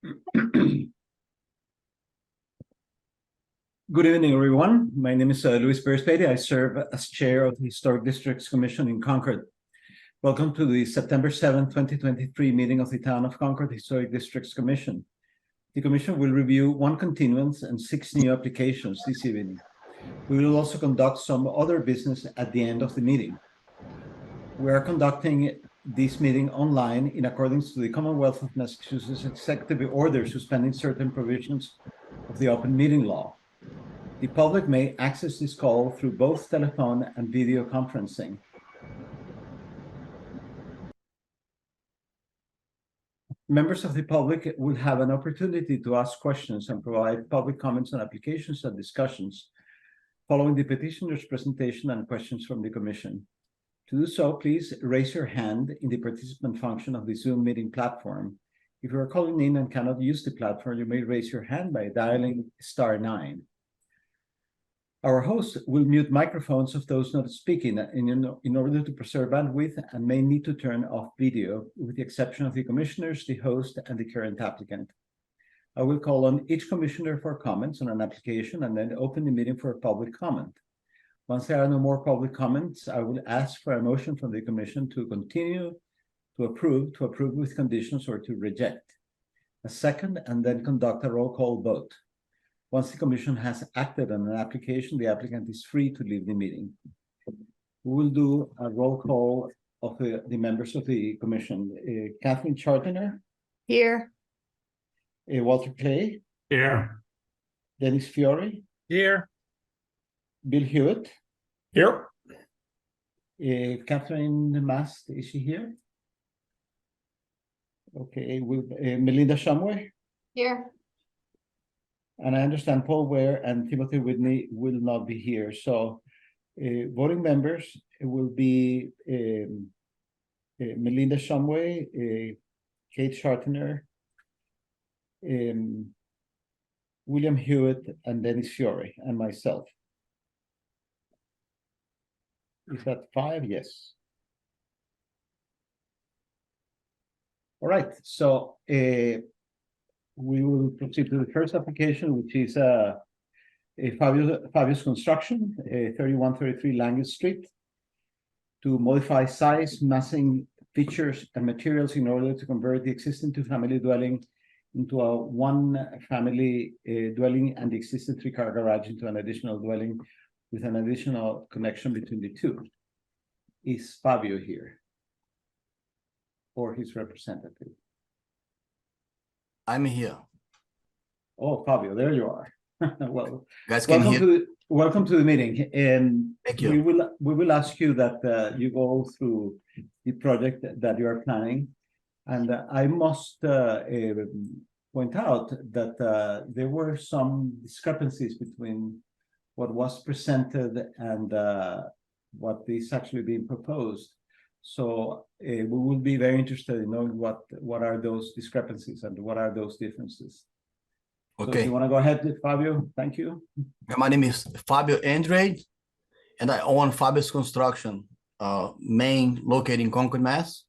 Good evening, everyone. My name is Luis Perez-Peire. I serve as chair of the Historic Districts Commission in Concord. Welcome to the September 7, 2023 meeting of the Town of Concord Historic Districts Commission. The commission will review 1 continuance and 6 new applications this evening. We will also conduct some other business at the end of the meeting. We are conducting this meeting online in accordance to the Commonwealth of Massachusetts Executive Order suspending certain provisions of the open meeting law. The public may access this call through both telephone and video conferencing. Members of the public will have an opportunity to ask questions and provide public comments on applications and discussions following the petitioner's presentation and questions from the commission. To do so, please raise your hand in the participant function of the Zoom meeting platform. If you are calling in and cannot use the platform, you may raise your hand by dialing *9. Our host will mute microphones of those not speaking in order to preserve bandwidth and may need to turn off video, with the exception of the commissioners, the host, and the current applicant. I will call on each commissioner for comments on an application and then open the meeting for a public comment. Once there are no more public comments, I will ask for a motion from the commission to continue, to approve with conditions, or to reject. A second, and then conduct a roll call vote. Once the commission has acted on an application, the applicant is free to leave the meeting. We will do a roll call of the members of the commission. Kathleen Chartiner. Here. Walter Clay. Here. Dennis Fiore. Here. Bill Hewitt. Here. Catherine Mast, is she here? Okay, Melinda Shumway. Here. And I understand Paul Ware and Timothy Whitney will not be here. So voting members will be Melinda Shumway, Kate Chartiner, William Hewitt, and Dennis Fiore, and myself. Is that 5? Yes. All right. So we will proceed to the first application, which is a Fabius Construction, 3133 Langus Street, to modify size, massing, features, and materials in order to convert the existing 2-family dwelling into a 1-family dwelling and the existing 3-car garage into an additional dwelling with an additional connection between the two. Is Fabio here, or his representative? I'm here. Oh, Fabio, there you are. Well, Guys can hear. Welcome to the meeting. And Thank you. We will ask you that you go through the project that you are planning. And I must point out that there were some discrepancies between what was presented and what is actually being proposed. So we will be very interested in knowing what are those discrepancies and what are those differences. Okay. So if you want to go ahead, Fabio, thank you. My name is Fabio Andrade, and I own Fabius Construction, main located in Concord, Mass.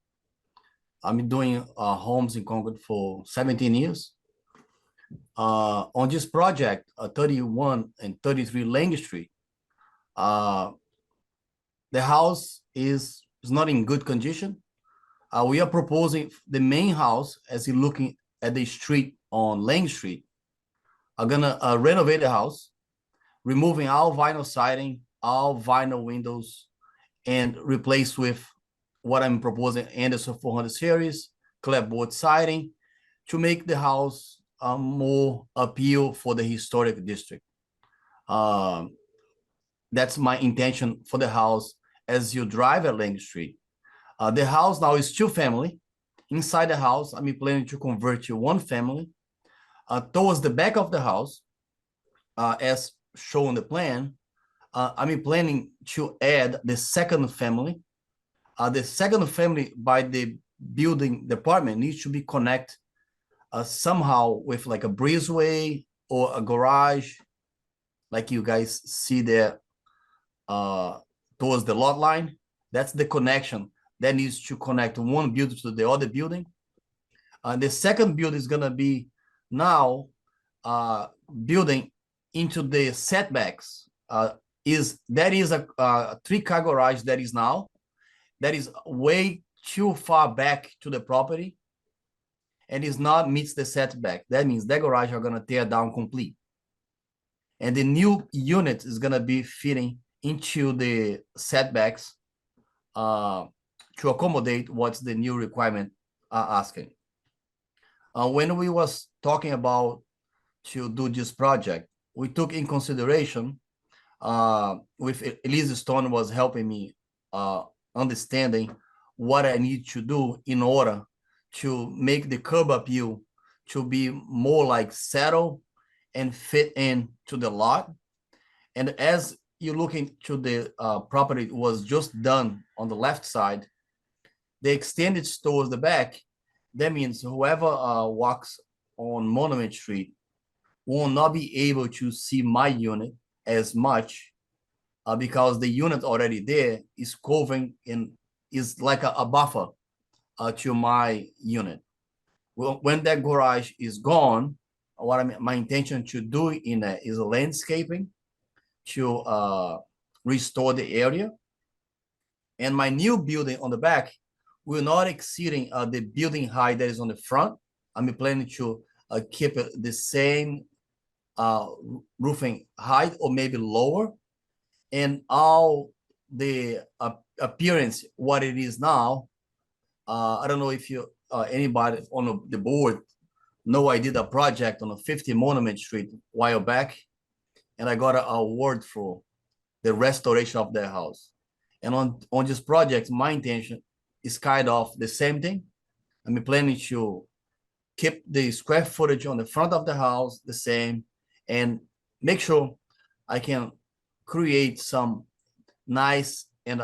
I'm doing homes in Concord for 17 years. On this project, 31 and 33 Lang Street, the house is not in good condition. We are proposing the main house, as you're looking at the street on Lang Street, are gonna renovate the house, removing all vinyl siding, all vinyl windows, and replace with what I'm proposing, Anderson 400 series, clapboard siding, to make the house more appeal for the historic district. That's my intention for the house as you drive at Lang Street. The house now is 2-family. Inside the house, I'm planning to convert to 1-family. Towards the back of the house, as shown on the plan, I'm planning to add the 2nd family. The 2nd family by the building department needs to be connected somehow with like a breezeway or a garage, like you guys see there towards the lot line. That's the connection that needs to connect one building to the other building. The second building is going to be now building into the setbacks is a 3-car garage that is now that is way too far back to the property and is not meets the setback. That means that garage are gonna tear down complete. And the new unit is gonna be fitting into the setbacks to accommodate what's the new requirement asking. When we was talking about to do this project, we took in consideration with Elise Stone was helping me understanding what I need to do in order to make the curb appeal to be more like settle and fit in to the lot. And as you look into the property was just done on the left side, the extended towards the back, that means whoever walks on Monument Street will not be able to see my unit as much because the unit already there is covering in is like a buffer to my unit. Well, when that garage is gone, my intention to do in that is landscaping to restore the area. And my new building on the back will not exceeding the building height that is on the front. I'm planning to keep it the same roofing height or maybe lower, and all the appearance what it is now. I don't know if you anybody on the board know I did a project on a 50 Monument Street a while back, and I got an award for the restoration of their house. And on this project, my intention is kind of the same thing. I'm planning to keep the square footage on the front of the house the same and make sure I can create some nice and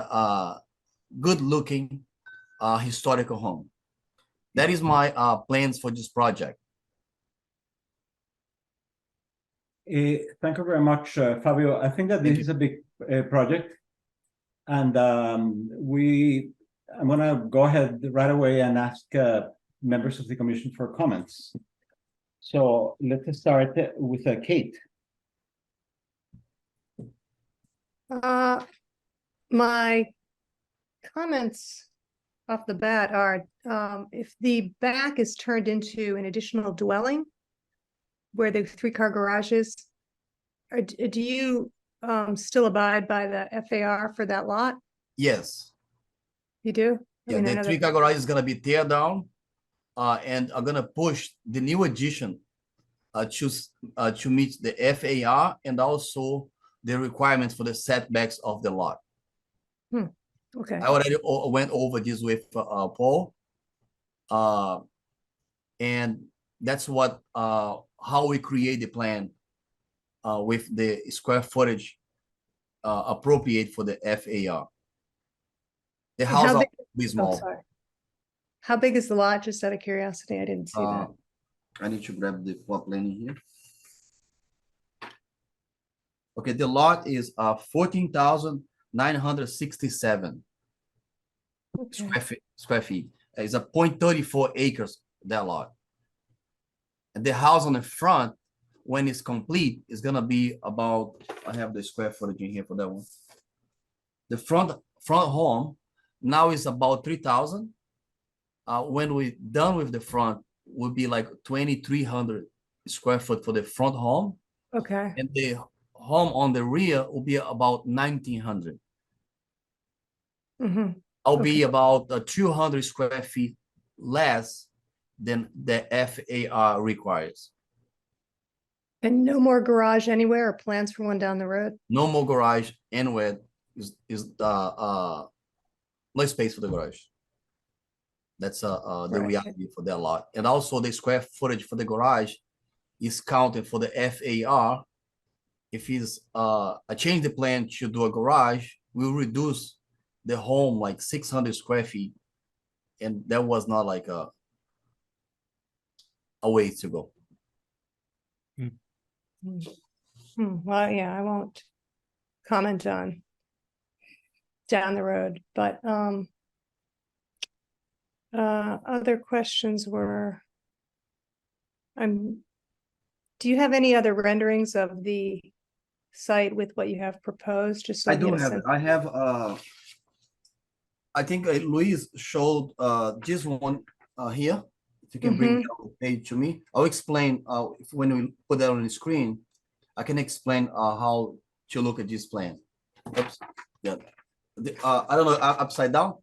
good looking historical home. That is my plans for this project. Thank you very much, Fabio. I think that this is a big project, and I'm going to go ahead right away and ask members of the commission for comments. So let's start with Kate. My comments off the bat are, if the back is turned into an additional dwelling where the 3-car garage is, do you still abide by the FAR for that lot? Yes. You do? Yeah, the 3-car garage is gonna be tear down, and I'm gonna push the new addition to meet the FAR and also the requirements for the setbacks of the lot. Okay. I already went over this with Paul, and that's what how we create the plan with the square footage appropriate for the FAR. The house will be small. sorry. How big is the lot? Just out of curiosity, I didn't see that. I need to grab the plot plan in here. Okay, the lot is 14,967 square feet. It's a 0.34 acres, that lot. And the house on the front, when it's complete, is gonna be about, I have the square footage in here for that one. The front home now is about 3,000. When we're done with the front, will be like 2,300 square foot for the front home. Okay. And the home on the rear will be about 1,900. I'll be about 200 square feet less than the FAR requires. And no more garage anywhere or plans for one down the road? No more garage anywhere. Is no space for the garage. That's the reality for that lot. And also the square footage for the garage is counted for the FAR. If it's I change the plan to do a garage, we'll reduce the home like 600 square feet. And that was not like a way to go. Well, yeah, I won't comment on down the road, but other questions were, I'm Do you have any other renderings of the site with what you have proposed, just so I we can do get a have it. sense? I have, I think Luis showed this one here. If you can bring Mhm. the page to me, I'll explain when we put that on the screen, I can explain how to look at this plan. Oops. Yeah. I don't know, upside down.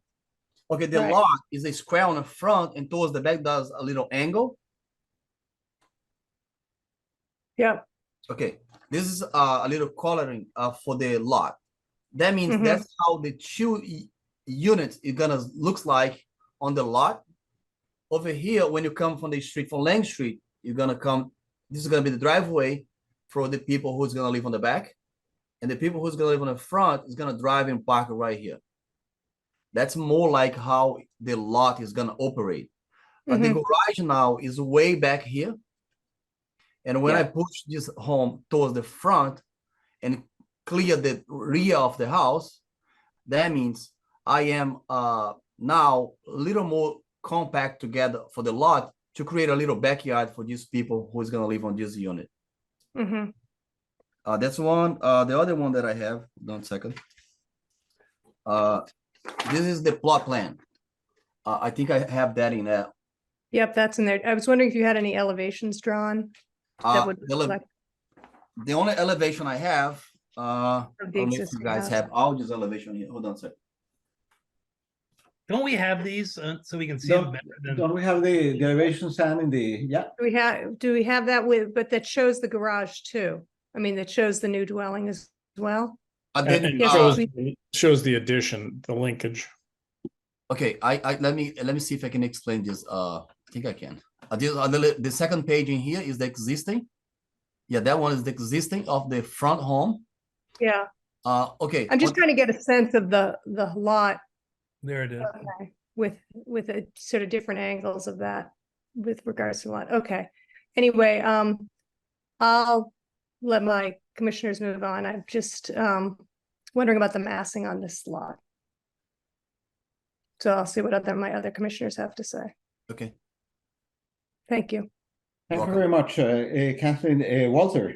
Okay, the Right. lot is a square on the front and towards the back does a little angle. Yep. Okay, this is a little coloring for the lot. That means Mhm. that's how the two units is gonna looks like on the lot. Over here, when you come from the street, from Lang Street, you're gonna come, this is gonna be the driveway for the people who's gonna live on the back. And the people who's gonna live on the front is gonna drive and park right here. That's more like how the lot is gonna operate. The Mhm. garage now is way back here. And when I Yeah. push this home towards the front and clear the rear of the house, that means I am now a little more compact together for the lot to create a little backyard for these people who is going to live on this unit. Mhm. That's one. The other one that I have, hold on a second. This is the plot plan. I think I have that in there. Yep, that's in there. I was wondering if you had any elevations drawn that would reflect The only elevation I have, I of the don't know if you existing guys house. have all this elevation here. Hold on a second. Don't we have these so we can see them Don't, better than? don't we have the elevation stand in the, yeah, Do we have that with, but that shows the garage too? I mean, that shows the new dwelling as well? And Then, Yes, shows the addition, the linkage. okay, I let me see if I can explain this. I think I can. The second page in here is the existing. Yeah, that one is the existing of the front home. Yeah, Okay. I'm just trying to get a sense of the lot There it is. with a sort of different angles of that with regards to lot. Okay. Anyway, I'll let my commissioners move on. I'm just wondering about the massing on this lot. So I'll see what my other commissioners have to say. Okay. Thank you. thank you Welcome. very much. Kathleen, Walter,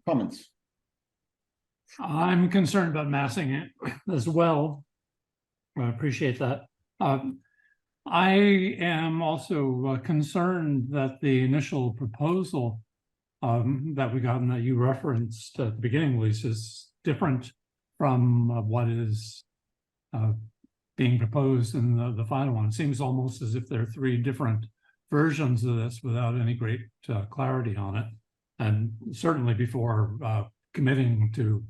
comments? I'm concerned about massing it as well. I appreciate that. I am also concerned that the initial proposal that we got and that you referenced at the beginning, Lisa, is different from what is being proposed in the final one. It seems almost as if there are three different versions of this without any great clarity on it. And certainly before committing to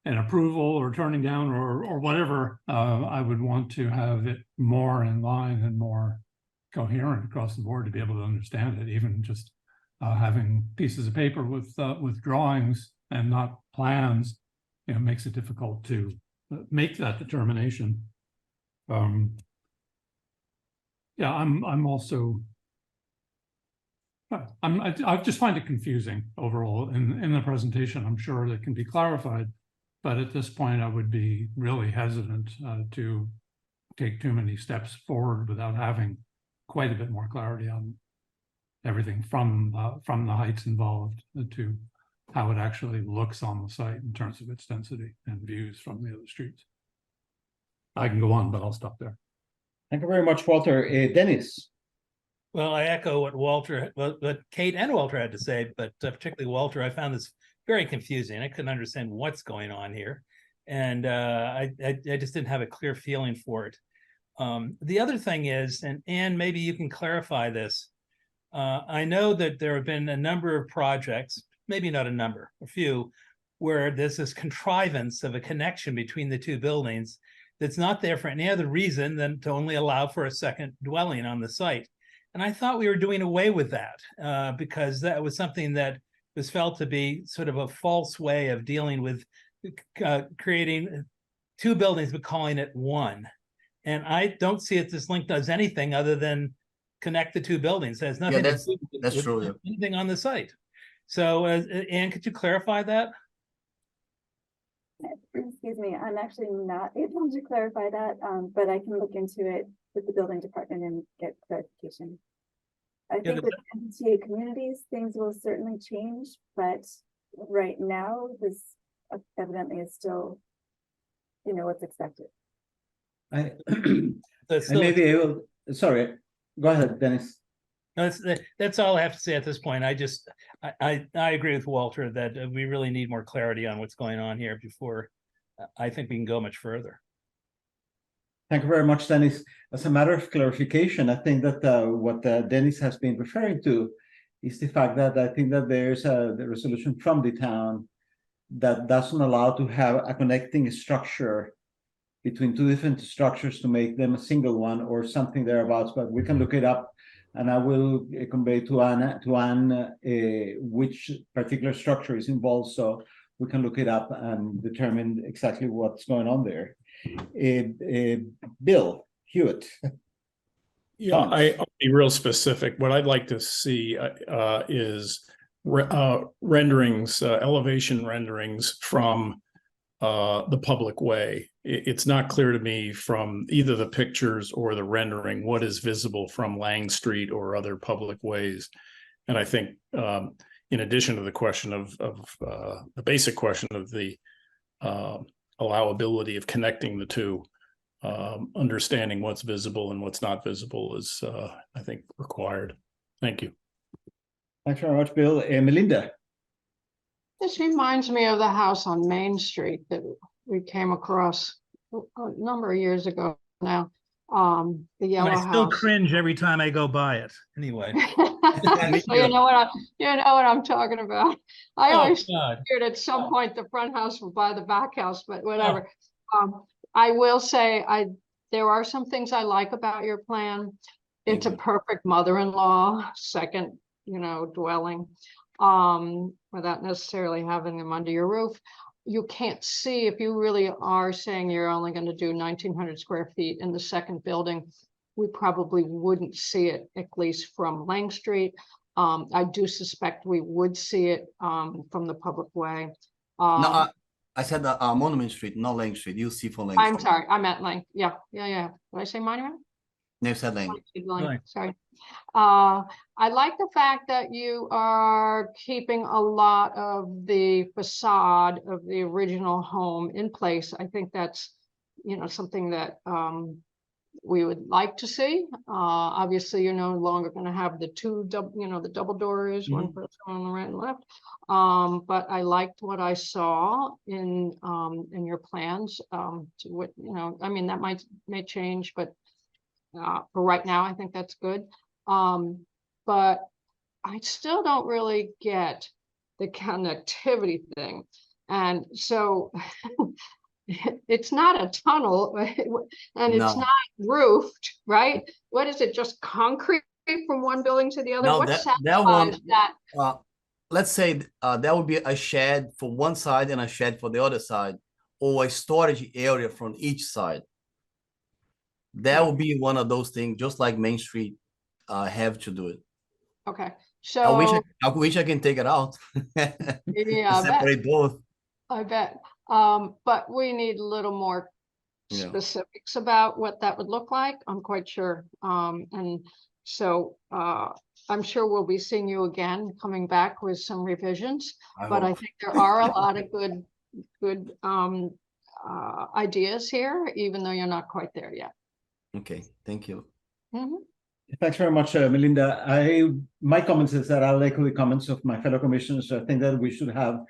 an approval or turning down or whatever, I would want to have it more in line and more coherent across the board to be able to understand it. Even just having pieces of paper with drawings and not plans, makes it difficult to make that determination. Yeah, I'm also. I just find it confusing overall in the presentation. I'm sure that can be clarified. But at this point, I would be really hesitant to take too many steps forward without having quite a bit more clarity on everything from the heights involved to how it actually looks on the site in terms of its density and views from the other streets. I can go on, but I'll stop there. Thank you very much, Walter. Dennis? Well, I echo what Kate and Walter had to say, but particularly Walter, I found this very confusing. I couldn't understand what's going on here. And I just didn't have a clear feeling for it. The other thing is, and Anne, maybe you can clarify this. I know that there have been a number of projects, maybe not a number, a few, where there's this contrivance of a connection between the two buildings that's not there for any other reason than to only allow for a second dwelling on the site. And I thought we were doing away with that because that was something that was felt to be sort of a false way of dealing with creating two buildings but calling it one. And I don't see it this link does anything other than connect the two buildings. It has nothing to do with true, yeah. anything on the site. So Anne, could you clarify that? Excuse me, I'm actually not able to clarify that, but I can look into it with the building department and get clarification. I Yeah, think with MBTA communities, things will certainly change, but right now, this evidently is still, what's expected. I, That's I may be able, sorry, go ahead, Dennis. that's all I have to say at this point. I agree with Walter that we really need more clarity on what's going on here before I think we can go much further. Thank you very much, Dennis. As a matter of clarification, I think that what Dennis has been referring to is the fact that I think that there's the resolution from the town that doesn't allow to have a connecting structure between two different structures to make them a single one or something thereabouts, but we can look it up and I will convey to Anne which particular structure is involved so we can look it up and determine exactly what's going on there. Bill Hewitt. Yeah, I'll be real specific. What I'd like to see is renderings, elevation renderings from the public way. It's not clear to me from either the pictures or the rendering what is visible from Lang Street or other public ways. And I think in addition to the question of the basic question of the allowability of connecting the two, understanding what's visible and what's not visible is, I think, required. Thank you. Thanks very much, Bill. Melinda. This reminds me of the house on Main Street that we came across a number of years ago now. The yellow I still house. cringe every time I go by it. Anyway. So you know what I'm talking about. I Oh, always God. figured at some point the front house will buy the back house, but whatever. I will say there are some things I like about your plan. It's a perfect mother-in-law second, dwelling, without necessarily having them under your roof. You can't see if you really are saying you're only going to do 1,900 square feet in the second building. We probably wouldn't see it, at least from Lang Street. I do suspect we would see it from the public way. No, I said Monument Street, not Lang Street. You see for Lang I'm Street. sorry, I meant Lang. Yeah. Did I say Monument? No, you said Lang. Lang. Sorry. I like the fact that you are keeping a lot of the facade of the original home in place. I think that's, something that we would like to see. Obviously, you're no longer going to have the the double doors, one person on the right and left. But I liked what I saw in your plans. To what I mean, that may change, but for right now, I think that's good. But I still don't really get the connectivity thing, and so. It's not a tunnel and it's not roofed, right? What is it, just concrete from one building to the other? No, What that one, satisfies that? let's say that would be a shed for one side and a shed for the other side, or a storage area from each side. That would be one of those things, just like Main Street have to do it. Okay, I wish I can take it out. yeah, separate both. I bet. But we need a little more specifics about what that would look like. I'm quite sure. And so I'm sure we'll be seeing you again, coming back with some revisions. But I think there are a lot of good ideas here, even though you're not quite there yet. Okay, thank you. Thanks very much, Melinda. My comments is that I'll echo the comments of my fellow commissioners. I think that we should have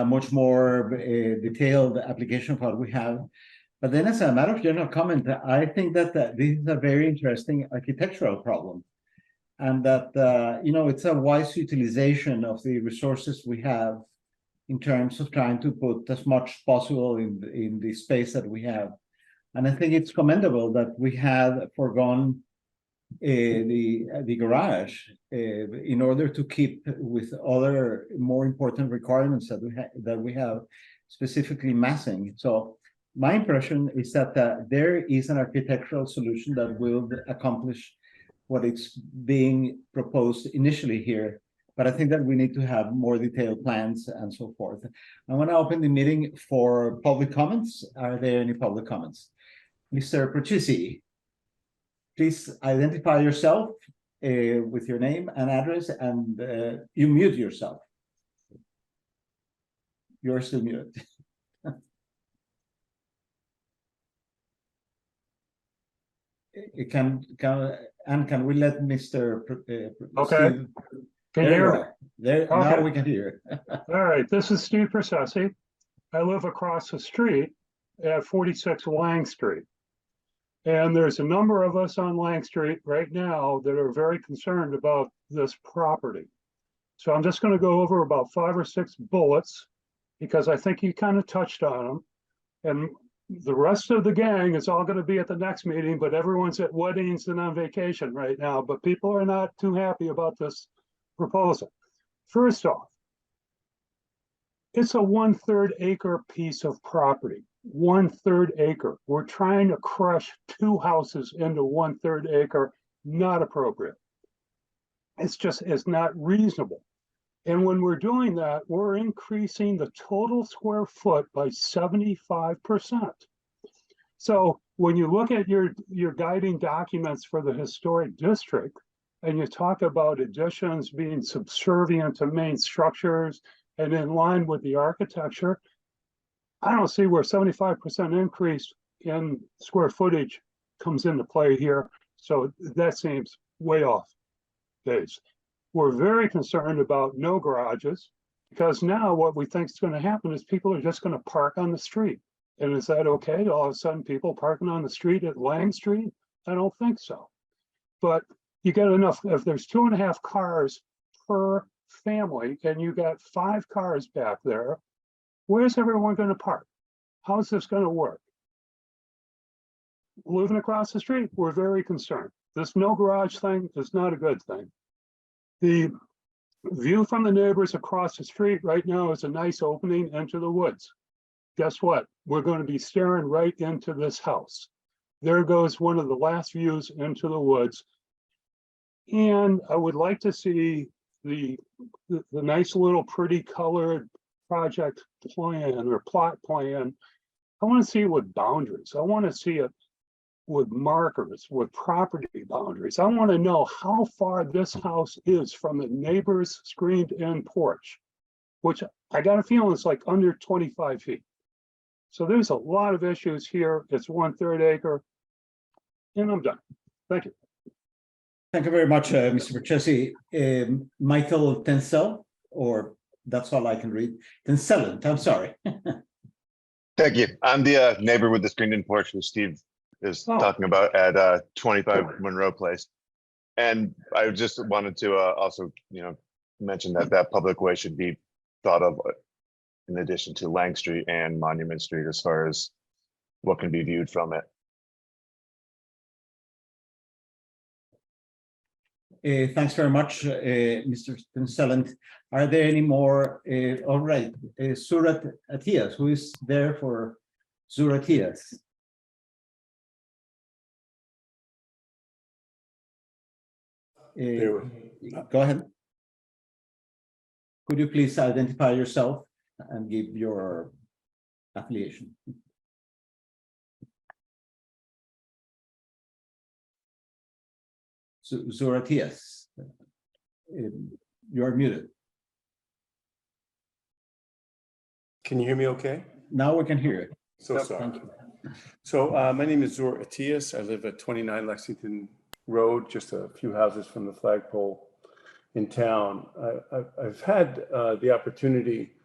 much more detailed application of what we have. But then as a matter of general comment, I think that this is a very interesting architectural problem. And that, it's a wise utilization of the resources we have in terms of trying to put as much possible in the space that we have. And I think it's commendable that we had foregone the garage in order to keep with other more important requirements that we have, specifically massing. So my impression is that there is an architectural solution that will accomplish what it's being proposed initially here. But I think that we need to have more detailed plans and so forth. I want to open the meeting for public comments. Are there any public comments? Mr. Procisi, please identify yourself with your name and address, and you mute yourself. You're still muted. Can we let Mr. Okay. Steve? Can you There you hear me? are. There, now Okay. we can hear. All right, this is Steve Persessi. I live across the street at 46 Lang Street. And there's a number of us on Lang Street right now that are very concerned about this property. So I'm just going to go over about 5 or 6 bullets because I think you kind of touched on them. And the rest of the gang is all going to be at the next meeting, but everyone's at weddings and on vacation right now. But people are not too happy about this proposal. First off, it's a 1/3 acre piece of property. 1/3 acre. We're trying to crush 2 houses into 1/3 acre. Not appropriate. It's not reasonable. And when we're doing that, we're increasing the total square foot by 75%. So when you look at your guiding documents for the historic district, and you talk about additions being subservient to main structures and in line with the architecture, I don't see where 75% increase in square footage comes into play here. So that seems way off base. We're very concerned about no garages, because now what we think is going to happen is people are just going to park on the street. And is that okay? All of a sudden people parking on the street at Lang Street? I don't think so. But you get enough, if there's 2.5 cars per family and you got 5 cars back there, where's everyone going to park? How's this going to work? Living across the street, we're very concerned. This no garage thing is not a good thing. The view from the neighbors across the street right now is a nice opening into the woods. Guess what? We're going to be staring right into this house. There goes one of the last views into the woods. And I would like to see the nice little pretty colored project plan or plot plan. I want to see it with boundaries. I want to see it with markers, with property boundaries. I want to know how far this house is from the neighbor's screened-in porch, which I got a feeling is like under 25 feet. So there's a lot of issues here. It's 1/3 acre, and I'm done. Thank you. Thank you very much, Mr. Perchesi. Michael Tencel, or that's all I can read. Tencelent, I'm sorry. Thank you. I'm the neighbor with the screened-in porch who Steve is talking about at 25 Monroe Place. And I just wanted to also, mention that public way should be thought of in addition to Lang Street and Monument Street as far as what can be viewed from it. Thanks very much, Mr. Tencelent. Are there any more? All right, Surat Atias, who is there for Surat Atias? Go ahead. Could you please identify yourself and give your affiliation? Zoratias, you're muted. Can you hear me okay? Now we can hear it. So sorry. Thank you. So my name is Zor Atias. I live at 29 Lexington Road, just a few houses from the flagpole in town. I've had the opportunity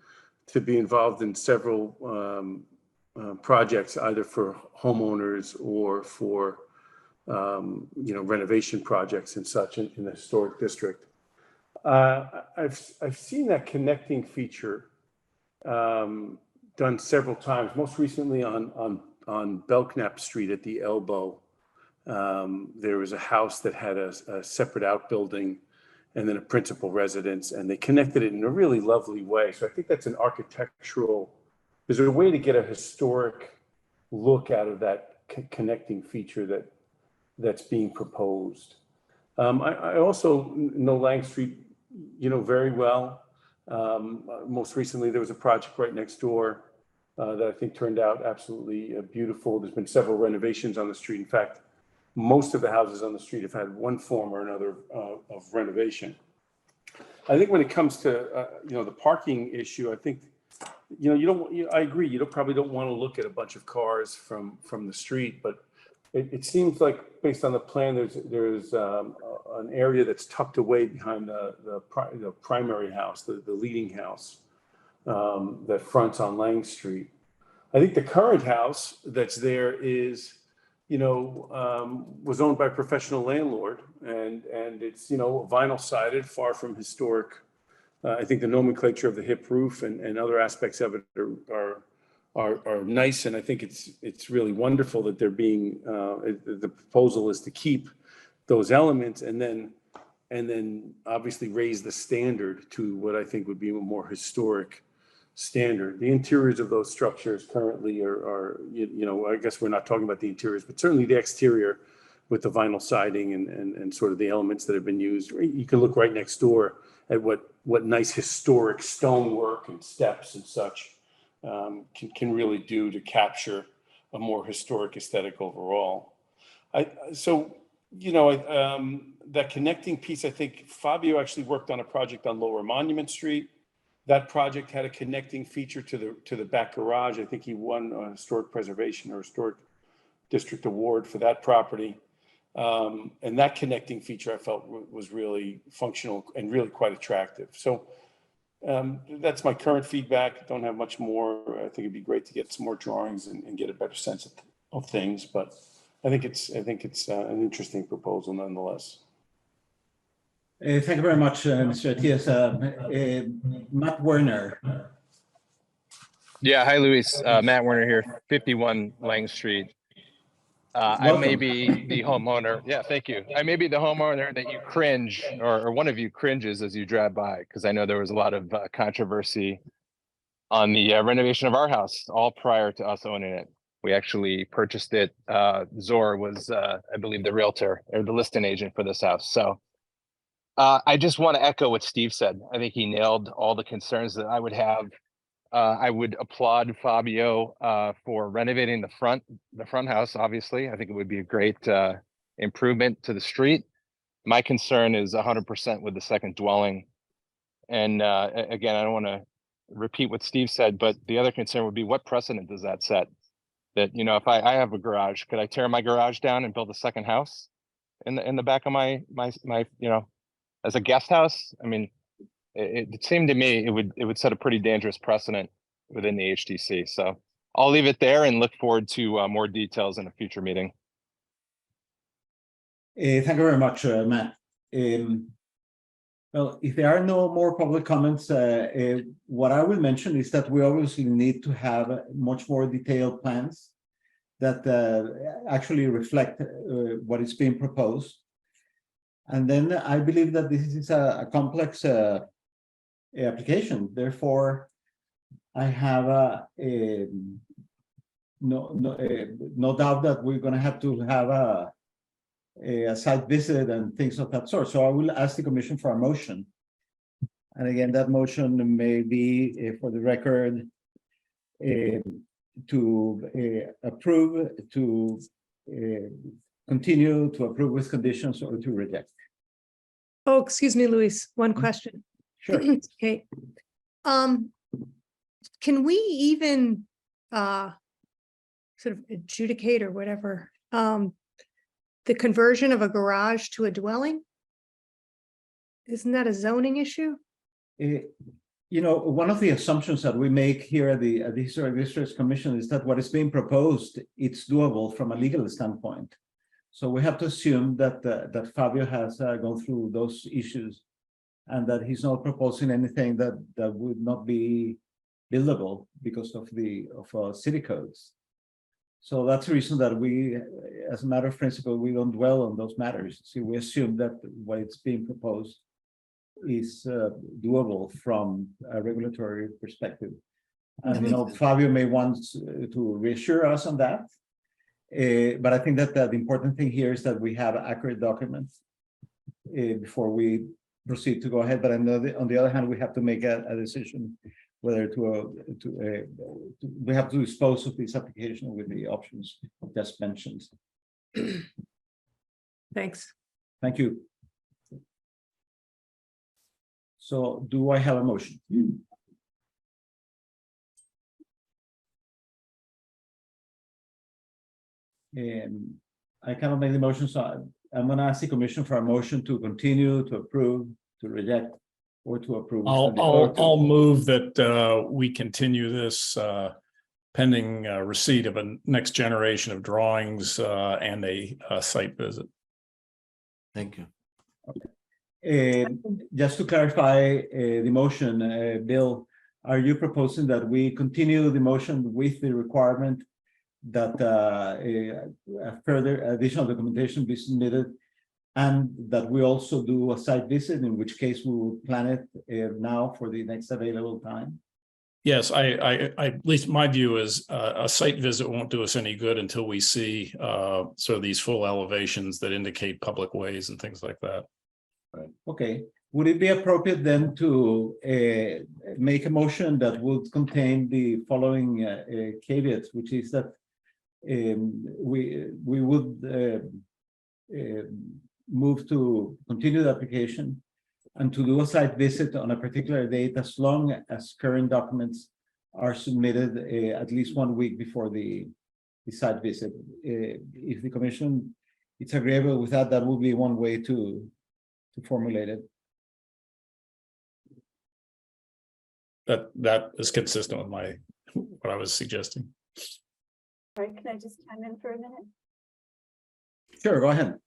to be involved in several projects, either for homeowners or for renovation projects and such in the historic district. I've seen that connecting feature done several times. Most recently on Belknap Street at the Elbow, there was a house that had a separate outbuilding and then a principal residence, and they connected it in a really lovely way. So I think that's an architectural. There's a way to get a historic look out of that connecting feature that's being proposed. I also know Lang Street, very well. Most recently, there was a project right next door that I think turned out absolutely beautiful. There's been several renovations on the street. In fact, most of the houses on the street have had one form or another of renovation. I think when it comes to, the parking issue, I think, I agree, probably don't want to look at a bunch of cars from the street, but it seems like based on the plan, there's an area that's tucked away behind the primary house, the leading house that fronts on Lang Street. I think the current house that's there is, was owned by a professional landlord, and it's, vinyl sided, far from historic. I think the nomenclature of the hip roof and other aspects of it are nice, and I think it's really wonderful that they're being. The proposal is to keep those elements, and then obviously raise the standard to what I think would be a more historic standard. The interiors of those structures currently are I guess we're not talking about the interiors, but certainly the exterior with the vinyl siding and sort of the elements that have been used. You can look right next door at what nice historic stonework and steps and such can really do to capture a more historic aesthetic overall. That connecting piece, I think Fabio actually worked on a project on Lower Monument Street. That project had a connecting feature to the back garage. I think he won a historic preservation or historic district award for that property. And that connecting feature I felt was really functional and really quite attractive. So that's my current feedback. Don't have much more. I think it'd be great to get some more drawings and get a better sense of things. But I think it's an interesting proposal nonetheless. Thank you very much, Mr. Atias. Matt Werner. Yeah, hi, Luis. Matt Werner here, 51 Lang Street. I may be the homeowner. Yeah, thank you. I may be the homeowner that you cringe, or one of you cringes as you drive by, because I know there was a lot of controversy on the renovation of our house, all prior to us owning it. We actually purchased it. Zor was, I believe, the realtor or the listing agent for this house. So I just want to echo what Steve said. I think he nailed all the concerns that I would have. I would applaud Fabio for renovating the front house. Obviously, I think it would be a great improvement to the street. My concern is 100% with the second dwelling. And again, I don't want to repeat what Steve said, but the other concern would be, what precedent does that set? That, if I have a garage, could I tear my garage down and build a second house in the back of my as a guest house? I mean, it seemed to me it would set a pretty dangerous precedent within the HTC. So I'll leave it there and look forward to more details in a future meeting. Thank you very much, Matt. Well, if there are no more public comments, what I will mention is that we obviously need to have much more detailed plans that actually reflect what is being proposed. And then I believe that this is a complex application. Therefore, I have no doubt that we're going to have a site visit and things of that sort. So I will ask the commission for a motion. And again, that motion may be, for the record, to approve, to continue, to approve with conditions, or to reject. Oh, excuse me, Luis, one question. Sure. Okay. Can we even sort of adjudicate or whatever the conversion of a garage to a dwelling? Isn't that a zoning issue? One of the assumptions that we make here at the Historic Districts Commission is that what is being proposed, it's doable from a legal standpoint. So we have to assume that that Fabio has gone through those issues, and that he's not proposing anything that would not be buildable because of city codes. So that's the reason that we, as a matter of principle, we don't dwell on those matters. See, we assume that what is being proposed is doable from a regulatory perspective. And Fabio may want to reassure us on that. But I think that the important thing here is that we have accurate documents before we proceed to go ahead. But on the other hand, we have to make a decision whether we have to dispose of this application with the options just mentioned. Thanks. Thank you. So do I have a motion? I cannot make the motion, so I'm gonna ask the commission for a motion to continue, to approve, to reject, or to approve. I'll move that we continue this pending receipt of a next generation of drawings and a site visit. Thank you. Just to clarify the motion, Bill, are you proposing that we continue the motion with the requirement that further additional documentation be submitted, and that we also do a site visit, in which case we will plan it now for the next available time? Yes, I at least my view is a site visit won't do us any good until we see sort of these full elevations that indicate public ways and things like that. Right. Okay. Would it be appropriate then to make a motion that would contain the following caveats, which is that we would move to continue the application and to do a site visit on a particular date, as long as current documents are submitted at least 1 week before the site visit. If the commission is agreeable with that, that would be one way to formulate it. That is consistent with what I was suggesting. Sorry, can I just chime in for a minute? Sure, go ahead.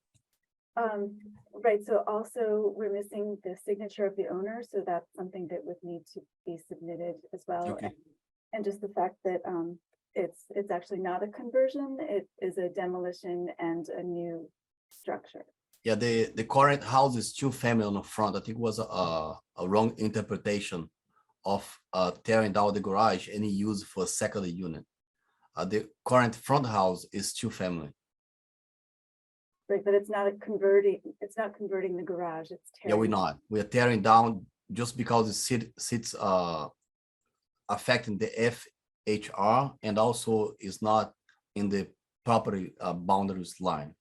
Right, so also we're missing the signature of the owner, so that's something that would need to be submitted as well. Okay. And just the fact that it's actually not a conversion, it is a demolition and a new structure. Yeah, the current house is two-family on the front. I think it was a wrong interpretation of tearing down the garage and used for a second unit. The current front house is two-family. Right, but it's not converting the garage, it's tearing. Yeah, we're not. We are tearing down just because it sits affecting the FHR, and also is not in the property boundaries line,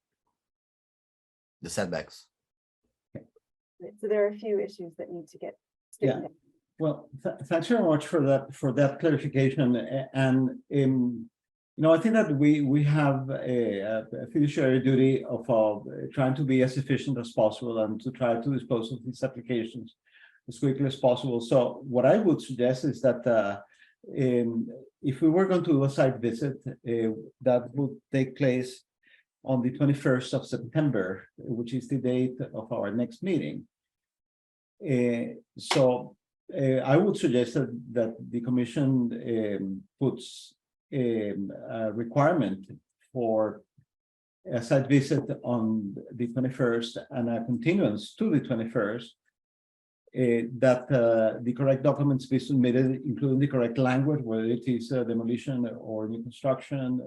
the setbacks. Right, so there are a few issues that need to get straightened out. Well, thanks very much for that clarification. And I think that we have a fiduciary duty of trying to be as efficient as possible and to try to dispose of these applications as quickly as possible. So what I would suggest is that if we were going to do a site visit, that would take place on the 21st of September, which is the date of our next meeting. So I would suggest that the commission puts a requirement for a site visit on the 21st and a continuance to the 21st, that the correct documents be submitted, including the correct language, whether it is demolition or new construction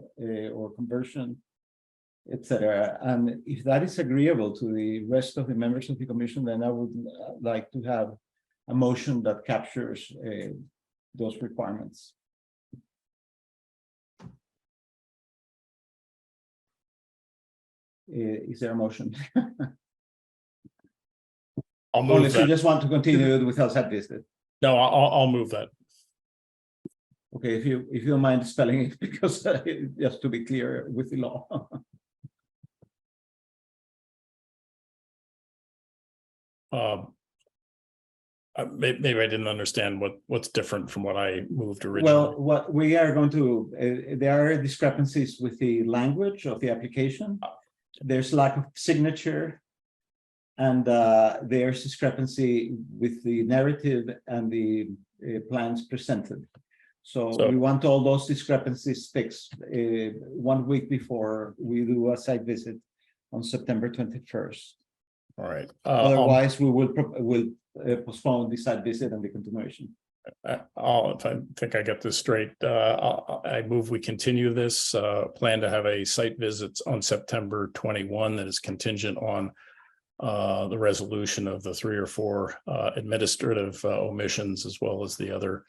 or conversion, etc. And if that is agreeable to the rest of the members of the commission, then I would like to have a motion that captures those requirements. Is there a motion? I'll move Unless you that. just want to continue without site visit. No, I'll move that. Okay, if you don't mind spelling it, because just to be clear with the law. Maybe I didn't understand what's different from what I moved originally. Well, what we are going to, there are discrepancies with the language of the application. There's lack of signature, and there's discrepancy with the narrative and the plans presented. So we want all those discrepancies fixed 1 week before we do a site visit on September 21st. All right. Otherwise, we will postpone the site visit and the continuation. If I think I get this straight, I move we continue this plan to have a site visit on September 21 that is contingent on the resolution of the 3 or 4 administrative omissions, as well as the other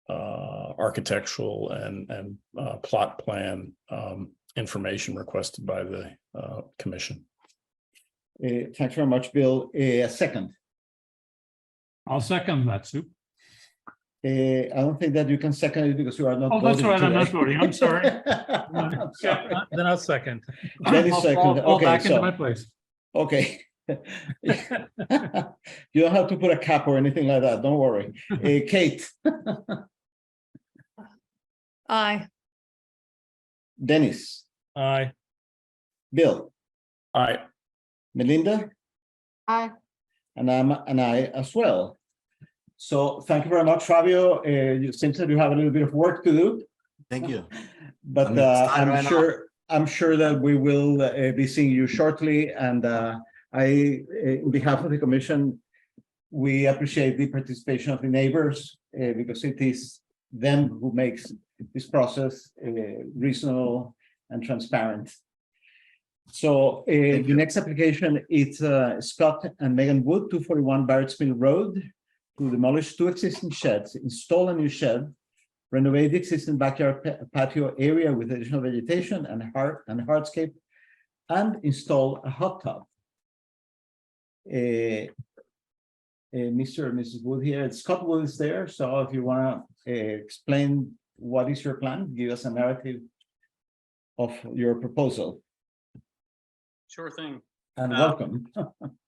architectural and plot plan information requested by the commission. Thanks very much, Bill. A second. I'll second that, Sue. I don't think that you can second it because you are not Oh, voting that's right, I'm not today. voting, I'm sorry. I'm sorry. Then I'll second. Dennis I'll second. fall Okay, back into so, my place. okay. You don't have to put a cap or anything like that. Don't worry. Kate, Aye. Dennis, Aye. Bill, Aye. Melinda, Aye. and I as well. So thank you very much, Fabio. You seems that you have a little bit of work to do, Thank you. but I'm excited I'm right now. sure I'm sure that we will be seeing you shortly. And on behalf of the commission, we appreciate the participation of the neighbors because it is them who makes this process reasonable and transparent. So the next application is Scott and Megan Wood, 241 Barrett's Mill Road, to demolish 2 existing sheds, install a new shed, renovate the existing backyard patio area with additional vegetation and hardscape, and install a hot tub. Mr. and Mrs. Wood here, Scott Wood is there, so if you want to explain what is your plan, give us a narrative of your proposal. Sure thing. And welcome.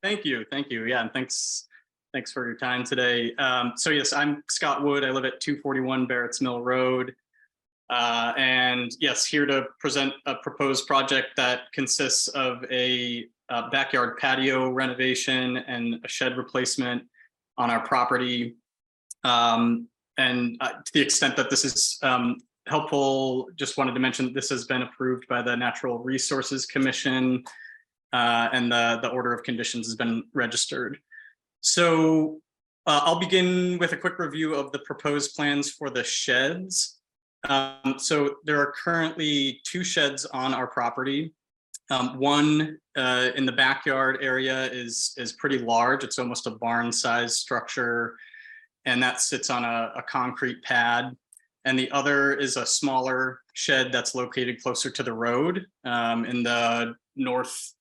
Thank you. Yeah, and thanks for your time today. So yes, I'm Scott Wood. I live at 241 Barrett's Mill Road. And yes, here to present a proposed project that consists of a backyard patio renovation and a shed replacement on our property. And to the extent that this is helpful, just wanted to mention that this has been approved by the Natural Resources Commission, and the order of conditions has been registered. So I'll begin with a quick review of the proposed plans for the sheds. So there are currently 2 sheds on our property. One in the backyard area is pretty large. It's almost a barn-sized structure, and that sits on a concrete pad. And the other is a smaller shed that's located closer to the road in the north.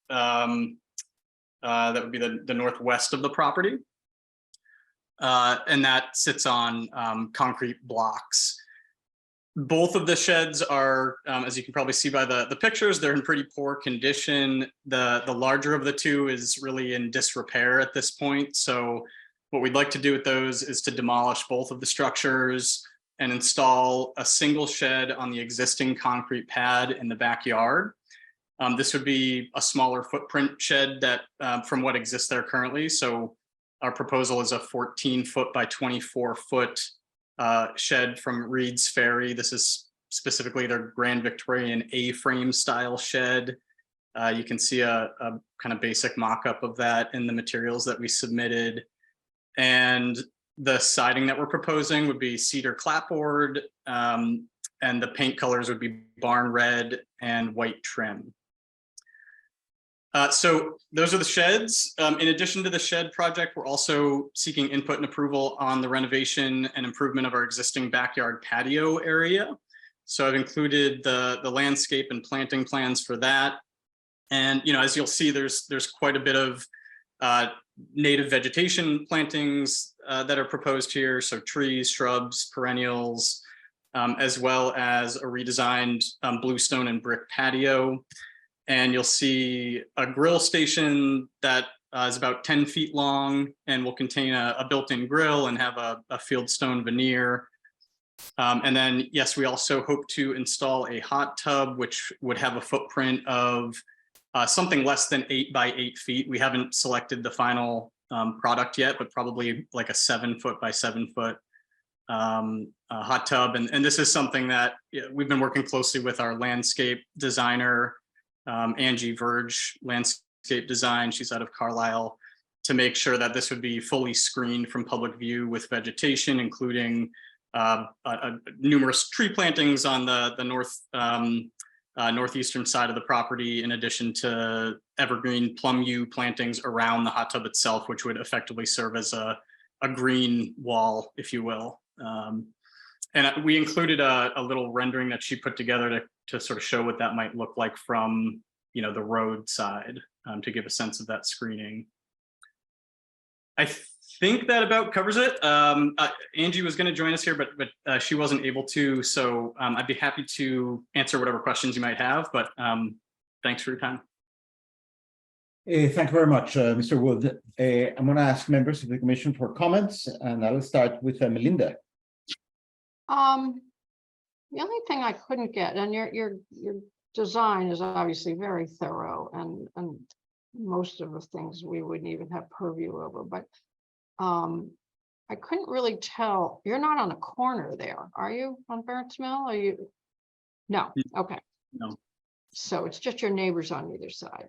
That would be the northwest of the property. And that sits on concrete blocks. Both of the sheds are, as you can probably see by the pictures, they're in pretty poor condition. The larger of the 2 is really in disrepair at this point. So what we'd like to do with those is to demolish both of the structures and install a single shed on the existing concrete pad in the backyard. This would be a smaller footprint shed that from what exists there currently. So our proposal is a 14-foot by 24-foot shed from Reed's Ferry. This is specifically their Grand Victorian A-frame style shed. You can see a kind of basic mock-up of that in the materials that we submitted. And the siding that we're proposing would be cedar clapboard, and the paint colors would be barn red and white trim. So those are the sheds. In addition to the shed project, we're also seeking input and approval on the renovation and improvement of our existing backyard patio area. So I've included the landscape and planting plans for that. And as you'll see, there's quite a bit of native vegetation plantings that are proposed here. So trees, shrubs, perennials, as well as a redesigned bluestone and brick patio. And you'll see a grill station that is about 10 feet long and will contain a built-in grill and have a fieldstone veneer. And then, yes, we also hope to install a hot tub, which would have a footprint of something less than 8 by 8 feet. We haven't selected the final product yet, but probably like a 7-foot by 7-foot hot tub. And this is something that we've been working closely with our landscape designer, Angie Verge Landscape Design. She's out of Carlisle, to make sure that this would be fully screened from public view with vegetation, including numerous tree plantings on the northeastern side of the property, in addition to evergreen plum yew plantings around the hot tub itself, which would effectively serve as a green wall, if you will. And we included a little rendering that she put together to sort of show what that might look like from, you know, the road side, to give a sense of that screening. I think that about covers it. Angie was going to join us here, but she wasn't able to. So I'd be happy to answer whatever questions you might have, but thanks for your time. Thank you very much, Mr. Wood. I'm going to ask members of the commission for comments, and I will start with Melinda. The only thing I couldn't get, and your design is obviously very thorough, and most of the things we wouldn't even have purview over, but I couldn't really tell. You're not on a corner there, are you, on Burnt's Mill? Are you? No. Okay. No. So it's just your neighbors on either side.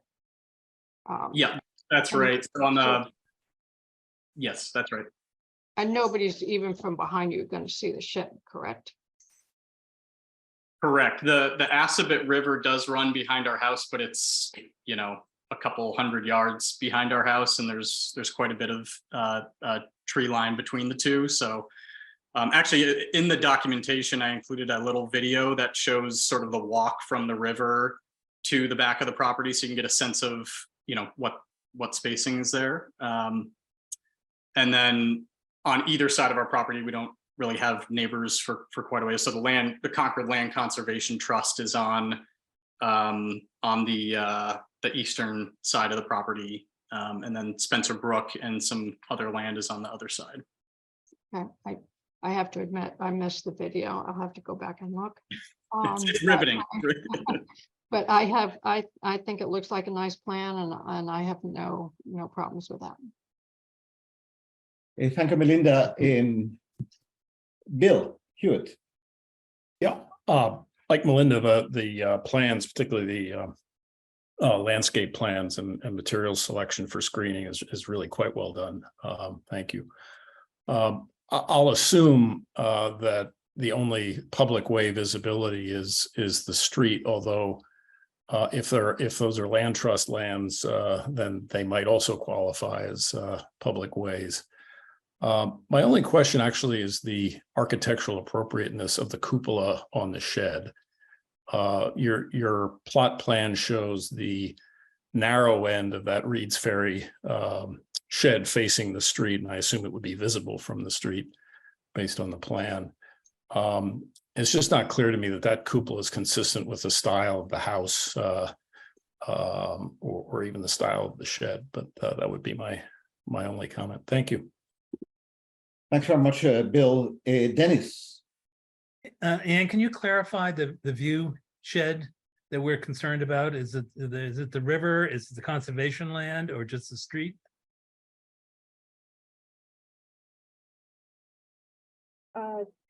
Yeah, that's right. So on the, yes, that's right. And nobody's even from behind you going to see the shed, correct? Correct. The Assabet River does run behind our house, but it's, you know, a couple 100 yards behind our house, and there's quite a bit of tree line between the two. So actually, in the documentation, I included a little video that shows sort of the walk from the river to the back of the property, so you can get a sense of, you know, what spacing is there. And then on either side of our property, we don't really have neighbors for quite a way. So the Concord Land Conservation Trust is on the eastern side of the property, and then Spencer Brook and some other land is on the other side. I have to admit, I missed the video. I'll have to go back and look. It's riveting. But I think it looks like a nice plan, and I have no problems with that. Thank you, Melinda. Bill Hewitt. Yeah, like Melinda, the plans, particularly the landscape plans and material selection for screening is really quite well done. Thank you. I'll assume that the only public way visibility is the street, although if those are land trust lands, then they might also qualify as public ways. My only question actually is the architectural appropriateness of the cupola on the shed. Your plot plan shows the narrow end of that Reed's Ferry shed facing the street, and I assume it would be visible from the street based on the plan. It's just not clear to me that cupola is consistent with the style of the house or even the style of the shed, but that would be my only comment. Thank you. Thanks very much, Bill. Dennis. Ann, can you clarify the view shed that we're concerned about? Is it the river, is it the conservation land, or just the street?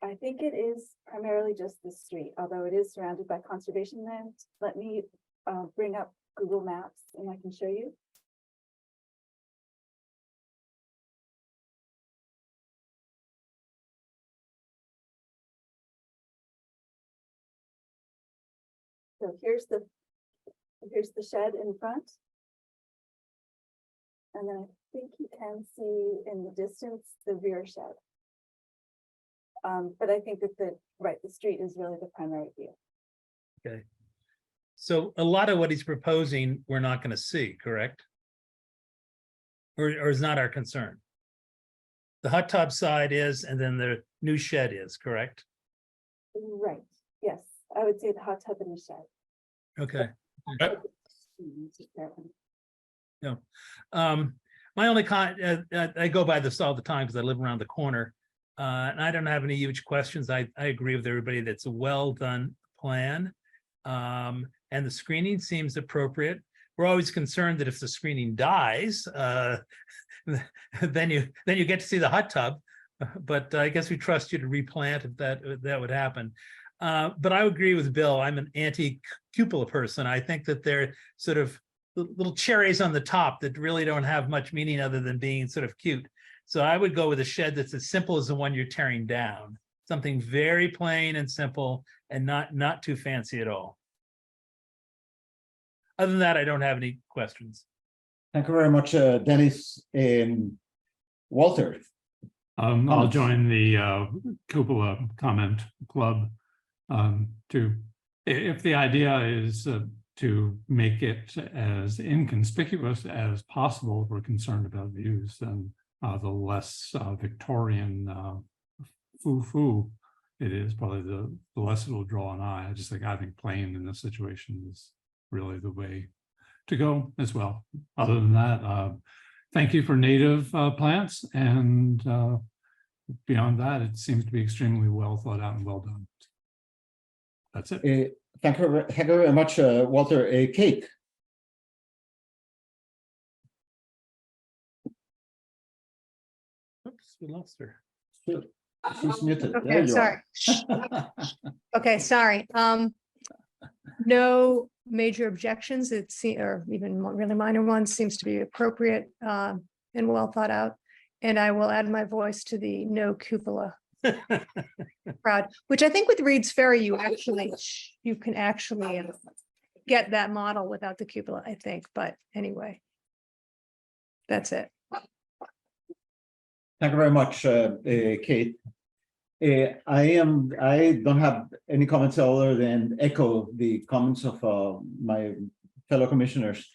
I think it is primarily just the street, although it is surrounded by conservation land. Let me bring up Google Maps and I can show you. So here's the shed in front. And then I think you can see in the distance the rear shed. But I think that the street is really the primary view. Okay. So a lot of what he's proposing, we're not going to see, correct? Or is not our concern? The hot tub side is, and then the new shed is, correct? Right. Yes, I would say the hot tub and the shed. Okay. No. My only I go by this all the time because I live around the corner, and I don't have any huge questions. I agree with everybody. That's a well done plan, and the screening seems appropriate. We're always concerned that if the screening dies, then you get to see the hot tub. But I guess we trust you to replant if that would happen. But I agree with Bill. I'm an anti-cupola person. I think that they're sort of little cherries on the top that really don't have much meaning other than being sort of cute. So I would go with a shed that's as simple as the one you're tearing down. Something very plain and simple and not too fancy at all. Other than that, I don't have any questions. Thank you very much, Dennis. Walter. I'll Comments? join the cupola comment club if the idea is to make it as inconspicuous as possible, if we're concerned about views, then the less Victorian foo-foo it is, probably the less it will draw an eye. I think plain in this situation is really the way to go as well. Other than that, thank you for native plants, and beyond that, it seems to be extremely well thought out and well done. That's it. Thank you very much, Walter. Kate. Oops, we lost her. She's muted. There Okay, you sorry. are. Okay, sorry. No major objections. Or even really minor ones, seems to be appropriate and well thought out. And I will add my voice to the no cupola crowd, which I think with Reed's Ferry, you can actually get that model without the cupola, I think. But anyway, that's it. Thank you very much, Kate. I don't have any comments other than echo the comments of my fellow commissioners.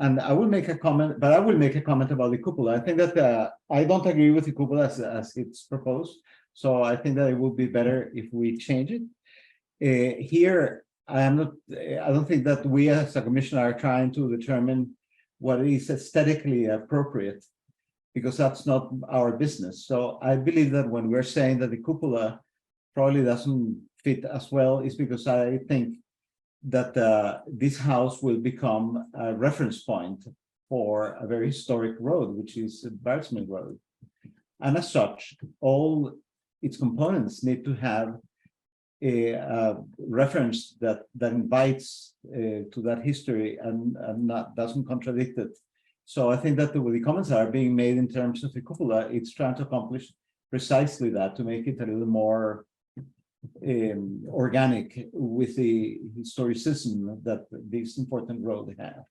And I will make a comment, but I will make a comment about the cupola. I think that I don't agree with the cupola as it's proposed. So I think that it would be better if we change it. Here, I don't think that we as a commissioner are trying to determine what is aesthetically appropriate, because that's not our business. So I believe that when we're saying that the cupola probably doesn't fit as well, is because I think that this house will become a reference point for a very historic road, which is Barrett's Mill Road. And as such, all its components need to have a reference that invites to that history and doesn't contradict it. So I think that the comments are being made in terms of the cupola, it's trying to accomplish precisely that, to make it a little more organic with the historicism that this important road has.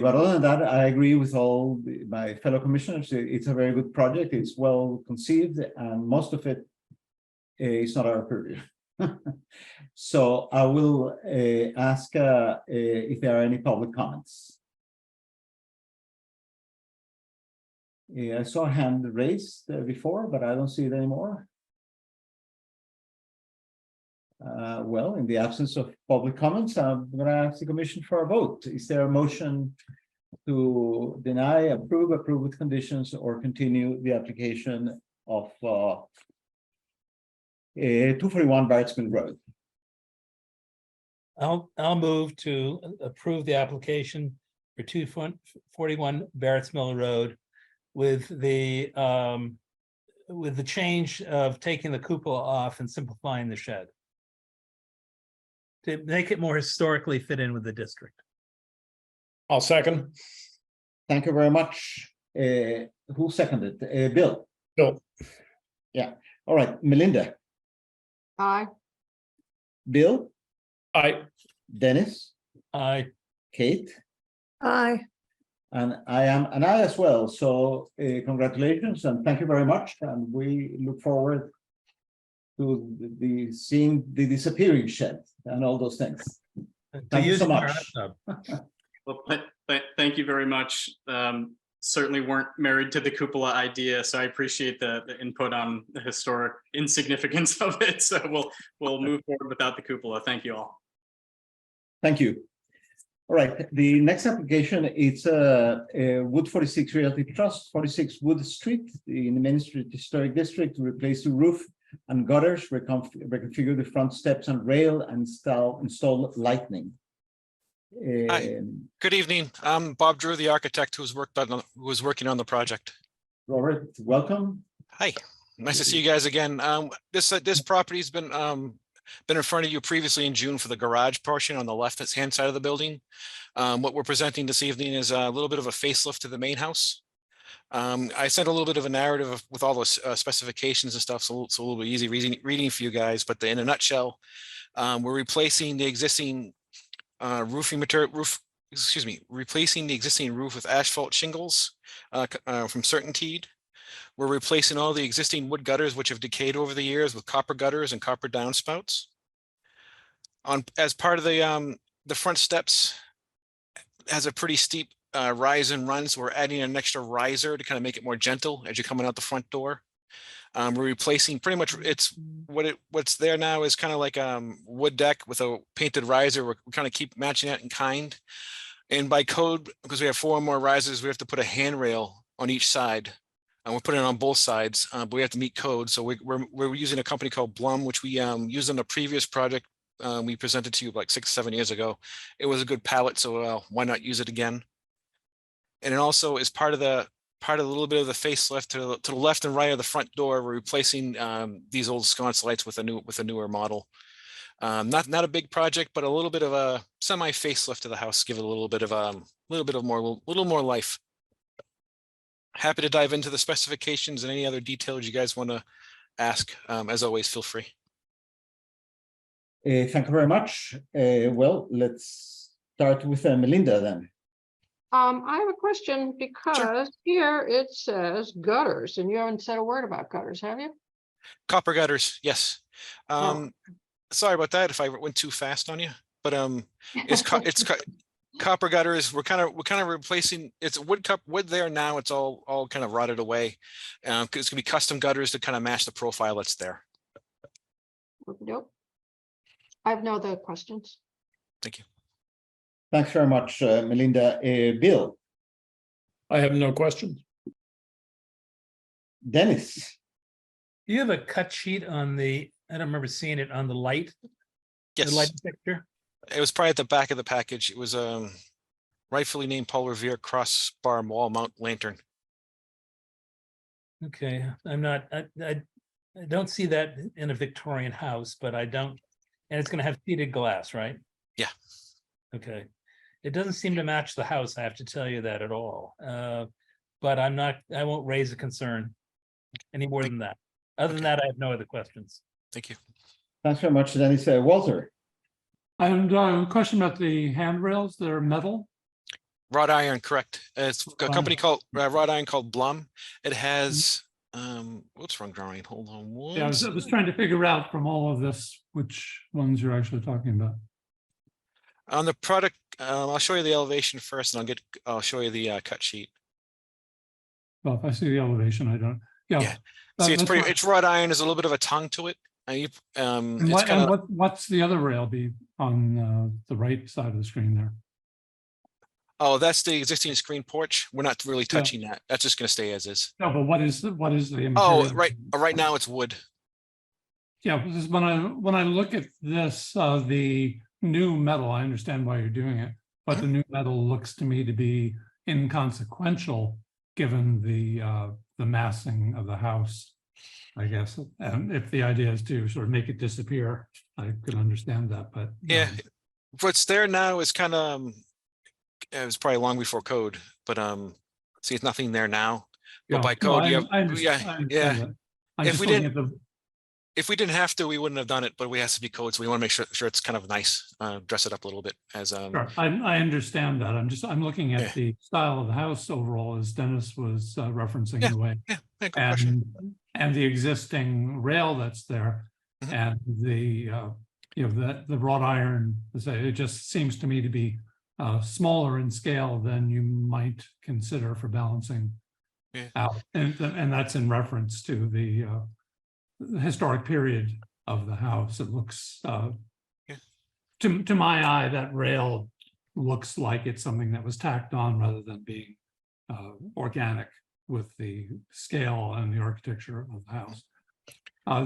But other than that, I agree with all my fellow commissioners. It's a very good project. It's well conceived, and most of it is not our purview. So I will ask if there are any public comments. I saw a hand raised before, but I don't see it anymore. Well, in the absence of public comments, I'm going to ask the commission for a vote. Is there a motion to deny, approve with conditions, or continue the application of 241 Barrett's Mill Road? I'll move to approve the application for 241 Barrett's Mill Road with the change of taking the cupola off and simplifying the shed, to make it more historically fit in with the district. I'll second. Thank you very much. Who seconded? Bill? Bill. Yeah. All right. Melinda? Aye. Bill? Aye. Dennis? Aye. Kate? Aye. And I am an aye as well. So congratulations and thank you very much. And we look forward to seeing the disappearing shed and all those things. Thank you so much. Well, thank you very much. Certainly weren't married to the cupola idea, so I appreciate the input on the historic insignificance of it. So we'll move forward without the cupola. Thank you all. Thank you. All right, the next application is Wood 46 Realty Trust, 46 Wood Street in the Main Street Historic District, to replace the roof and gutters, reconfigure the front steps and rail, and install lighting. Hi. Good evening. I'm Bob Drew, the architect who was working on the project. Robert, welcome. Hi, nice to see you guys again. This property's been in front of you previously in June for the garage portion on the left-hand side of the building. What we're presenting this evening is a little bit of a facelift to the main house. I sent a little bit of a narrative with all the specifications and stuff, so it's a little bit easy reading for you guys. But in a nutshell, we're replacing the existing replacing the existing roof with asphalt shingles from Certainteed. We're replacing all the existing wood gutters which have decayed over the years with copper gutters and copper downspouts. As part of the front steps has a pretty steep rise and run, so we're adding an extra riser to kind of make it more gentle as you're coming out the front door. We're replacing pretty much what's there now is kind of like wood deck with a painted riser. We're kind of keep matching that in kind. And by code, because we have 4 more risers, we have to put a handrail on each side. And we're putting it on both sides, but we have to meet code. So we're using a company called Blum, which we used on a previous project we presented to you like 6-7 years ago. It was a good palette, so why not use it again? And it also is part of a little bit of the facelift to the left and right of the front door. We're replacing these old sconce lights with a newer model. Not a big project, but a little bit of a semi facelift to the house, give it a little more life. Happy to dive into the specifications and any other details you guys want to ask. As always, feel free. Thank you very much. Well, let's start with Melinda then. I have a question because here it says gutters and you haven't said a word about gutters, have you? Copper gutters, yes. Sorry about that if I went too fast on you, but it's copper gutters. We're kind of replacing. It's wood there now. It's all kind of rotted away. It's gonna be custom gutters to kind of match the profile that's there. Nope. I have no other questions. Thank you. Thanks very much, Melinda. Bill. I have no questions. Dennis. Do you have a cut sheet on the, I don't remember seeing it on the light? Yes. The light picture? It was probably at the back of the package. It was rightfully named Paul Revere crossbar wall mount lantern. Okay, I don't see that in a Victorian house, but I don't, and it's gonna have sheeted glass, right? Yeah. Okay. It doesn't seem to match the house, I have to tell you that at all. But I won't raise a concern any more than that. Other than that, I have no other questions. Thank you. Thanks very much, Dennis. Walter. I have a question about the handrails. They're metal. Wrought iron, correct. It's a company called wrought iron called Blum. It has what's wrong drawing? Hold on. Yeah, I was trying to figure out from all of this which ones you're actually talking about. On the product, I'll show you the elevation first, and I'll show you the cut sheet. Well, if I see the elevation, I don't. Yeah. See, it's wrought iron. There's a little bit of a tongue to it. What's the other rail be on the right side of the screen there? Oh, that's the existing screen porch. We're not really touching that. That's just going to stay as is. No, but what is the Oh, material? right now it's wood. Yeah, because when I look at this, the new metal, I understand why you're doing it, but the new metal looks to me to be inconsequential given the massing of the house, I guess. And if the idea is to sort of make it disappear, I can understand that. But yeah, what's there now is kind of it was probably long before code, but see, it's nothing there now. But by code, if we didn't have to, we wouldn't have done it, but we have to be code, so we want to make sure it's kind of nice, dress it up a little bit as Sure. I understand that. I'm looking at the style of the house overall, as Dennis was referencing in a way. And the existing rail that's there, and the the wrought iron, it just seems to me to be smaller in scale than you might consider for balancing out, and that's in reference to the historic period of the house. It looks to my eye, that rail looks like it's something that was tacked on rather than being organic with the scale and the architecture of the house.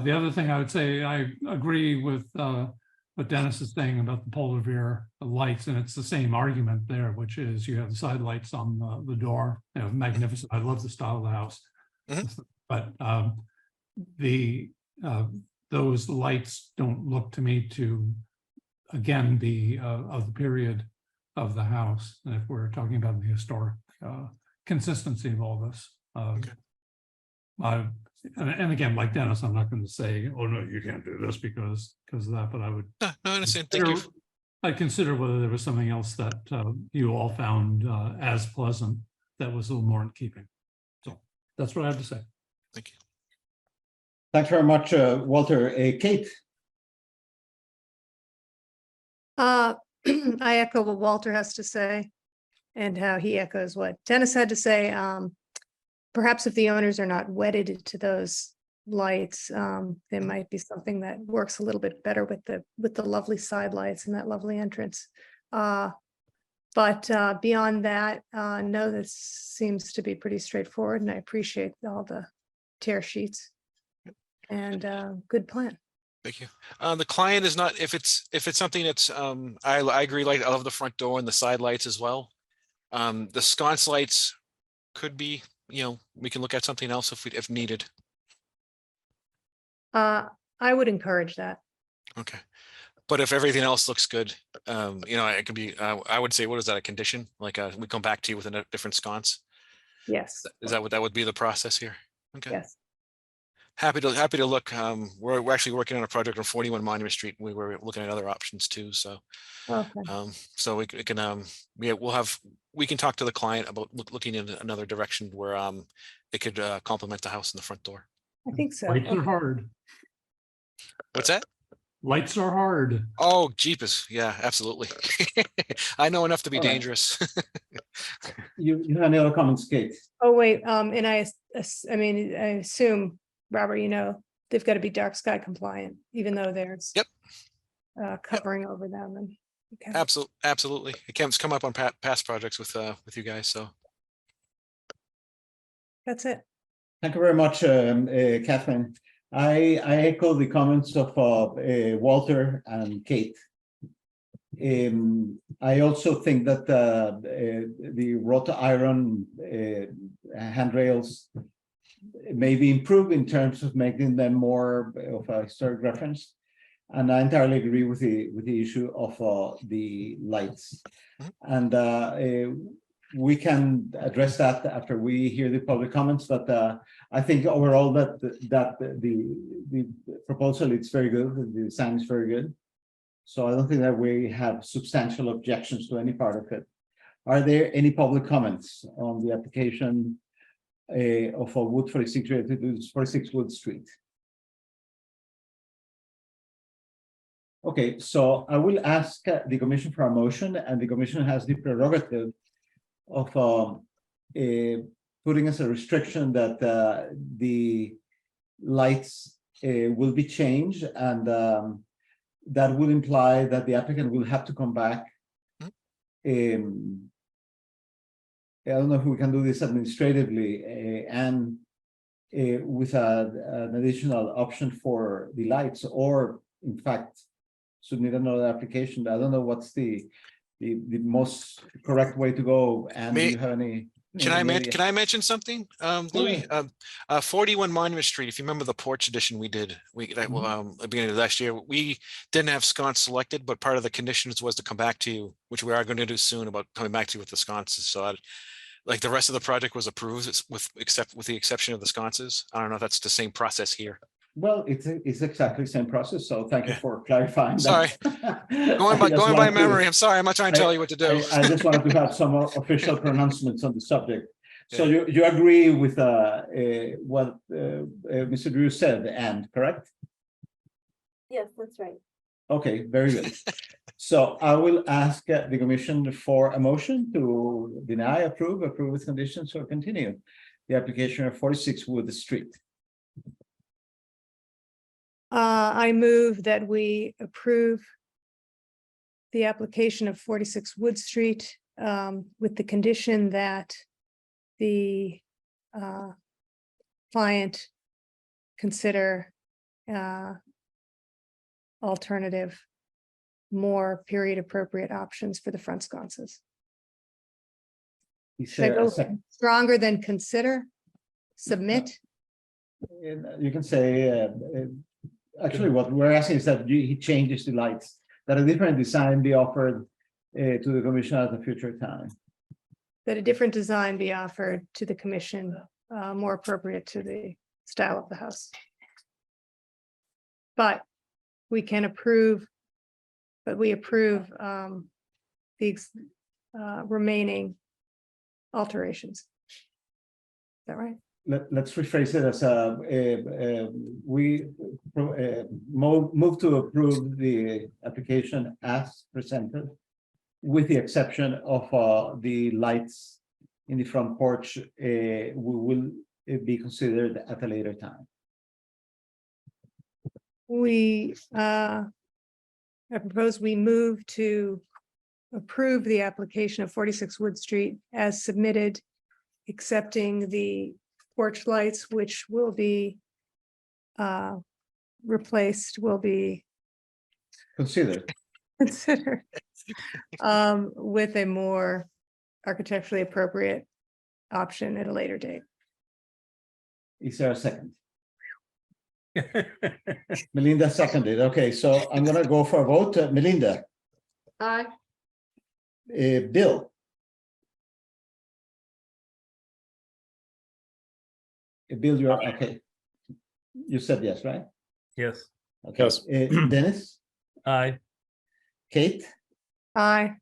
The other thing I would say, I agree with what Dennis is saying about the Paul Revere lights, and it's the same argument there, which is you have the side lights on the door, magnificent. I love the style of the house, but those lights don't look to me to again be of the period of the house. And if we're talking about the historic consistency of all this, and again, like Dennis, I'm not going to say, oh no, you can't do this because of that, but I would no, I understand. Thank you. I'd consider whether there was something else that you all found as pleasant that was a little more in keeping. So that's what I have to say. Thank you. Thanks very much, Walter. Kate? I echo what Walter has to say and how he echoes what Dennis had to say. Perhaps if the owners are not wedded to those lights, there might be something that works a little bit better with the lovely side lights and that lovely entrance. But beyond that, no, this seems to be pretty straightforward, and I appreciate all the tear sheets and good plan. Thank you. The client is not, if it's something that's, I agree, like I love the front door and the side lights as well. The sconce lights could be, we can look at something else if needed. I would encourage that. Okay. But if everything else looks good, it could be, I would say, what is that, a condition? Like we come back to you with a different sconce? Yes. Is that what that would be the process here? Okay. Yes. Happy to look. We're actually working on a project on 41 Monument Street. We were looking at other options too. So, Okay. so we can we can talk to the client about looking in another direction where it could complement the house in the front door. I think so. Lights are hard. What's that? Lights are hard. Oh, Jeepers. Yeah, absolutely. I know enough to be All right. dangerous. You have any other comments, Kate? Oh, wait, and I assume, Robert, they've got to be dark sky compliant, even though there's covering over them. And okay. Absolutely. It can come up on past projects with you guys. So That's it. Thank you very much, Catherine. I echo the comments of Walter and Kate. I also think that the wrought iron handrails may be improved in terms of making them more of a historic reference. And I entirely agree with the issue of the lights. And we can address that after we hear the public comments, but I think overall that the proposal is very good, the design is very good. So I don't think that we have substantial objections to any part of it. Are there any public comments on the application of a Wood 46 Wood Street? Okay, so I will ask the commission for a motion, and the commission has the prerogative of putting as a restriction that the lights will be changed, and that would imply that the applicant will have to come back. I don't know if we can do this administratively and with an additional option for the lights, or in fact submit another application. I don't know what's the most correct way to go. And do you have any? Can I mention something, Louis? 41 Monument Street. If you remember the porch edition we did, at the beginning of last year, we didn't have sconce selected, but part of the conditions was to come back to you, which we are going to do soon, about coming back to you with the sconces. So like the rest of the project was approved with the exception of the sconces. I don't know if that's the same process here. Well, it's exactly the same process. So thank you for clarifying. Sorry, going by memory. I'm sorry. I'm not trying to tell you what to do. I just wanted to have some official pronouncements on the subject. So you agree with what Mr. Drew said, and correct? Yes, that's right. Okay, very good. So I will ask the commission for a motion to deny, approve with conditions, or continue the application of 46 Wood Street. I move that we approve the application of 46 Wood Street with the condition that the client consider alternative, more period appropriate options for the front sconces. Should I go stronger than consider? Submit? You can say, actually what we're asking is that he changes the lights, that a different design be offered to the commission at a future time. That a different design be offered to the commission, more appropriate to the style of the house. But we can approve, but we approve the remaining alterations. Is that right? let's rephrase it as we move to approve the application as presented, with the exception of the lights in the front porch. We will be considered at a later time. I propose we move to approve the application of 46 Wood Street as submitted, accepting the porch lights, which will be replaced, will be Considered. considered with a more architecturally appropriate option at a later date. Is there a second? Melinda seconded. Okay, so I'm gonna go for a vote. Melinda, Aye. Bill, Bill, you're okay. You said yes, right? Yes. Okay. Yes. Dennis, Aye. Kate, Aye.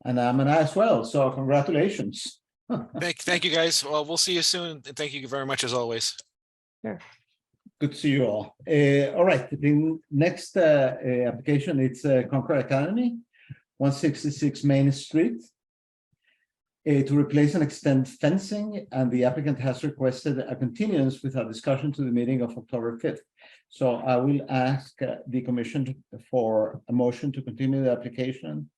and I'm an aye as well. So congratulations. Thank you, guys. Well, we'll see you soon. And thank you very much as always. Good to see you all. All right, the next application, it's Concord Academy, 166 Main Street. To replace and extend fencing, and the applicant has requested a continuance with a discussion to the meeting of October 5th. So I will ask the commission for a motion to continue the application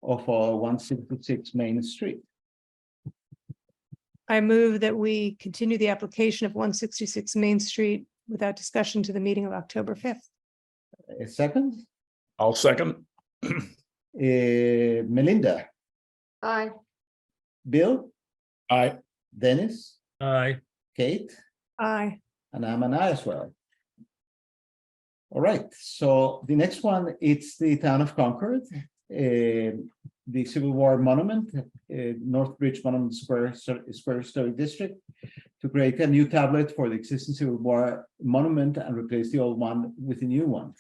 of 166 Main Street. I move that we continue the application of 166 Main Street without discussion to the meeting of October 5th. A second? I'll second. Melinda, Aye. Bill, Aye. Dennis, Aye. Kate, Aye. and I'm an aye as well. All right, so the next one, it's the town of Concord, the Civil War Monument, North Bridge Monument Square Historic District, to create a new tablet for the existing Civil War monument and replace the old one with a new one.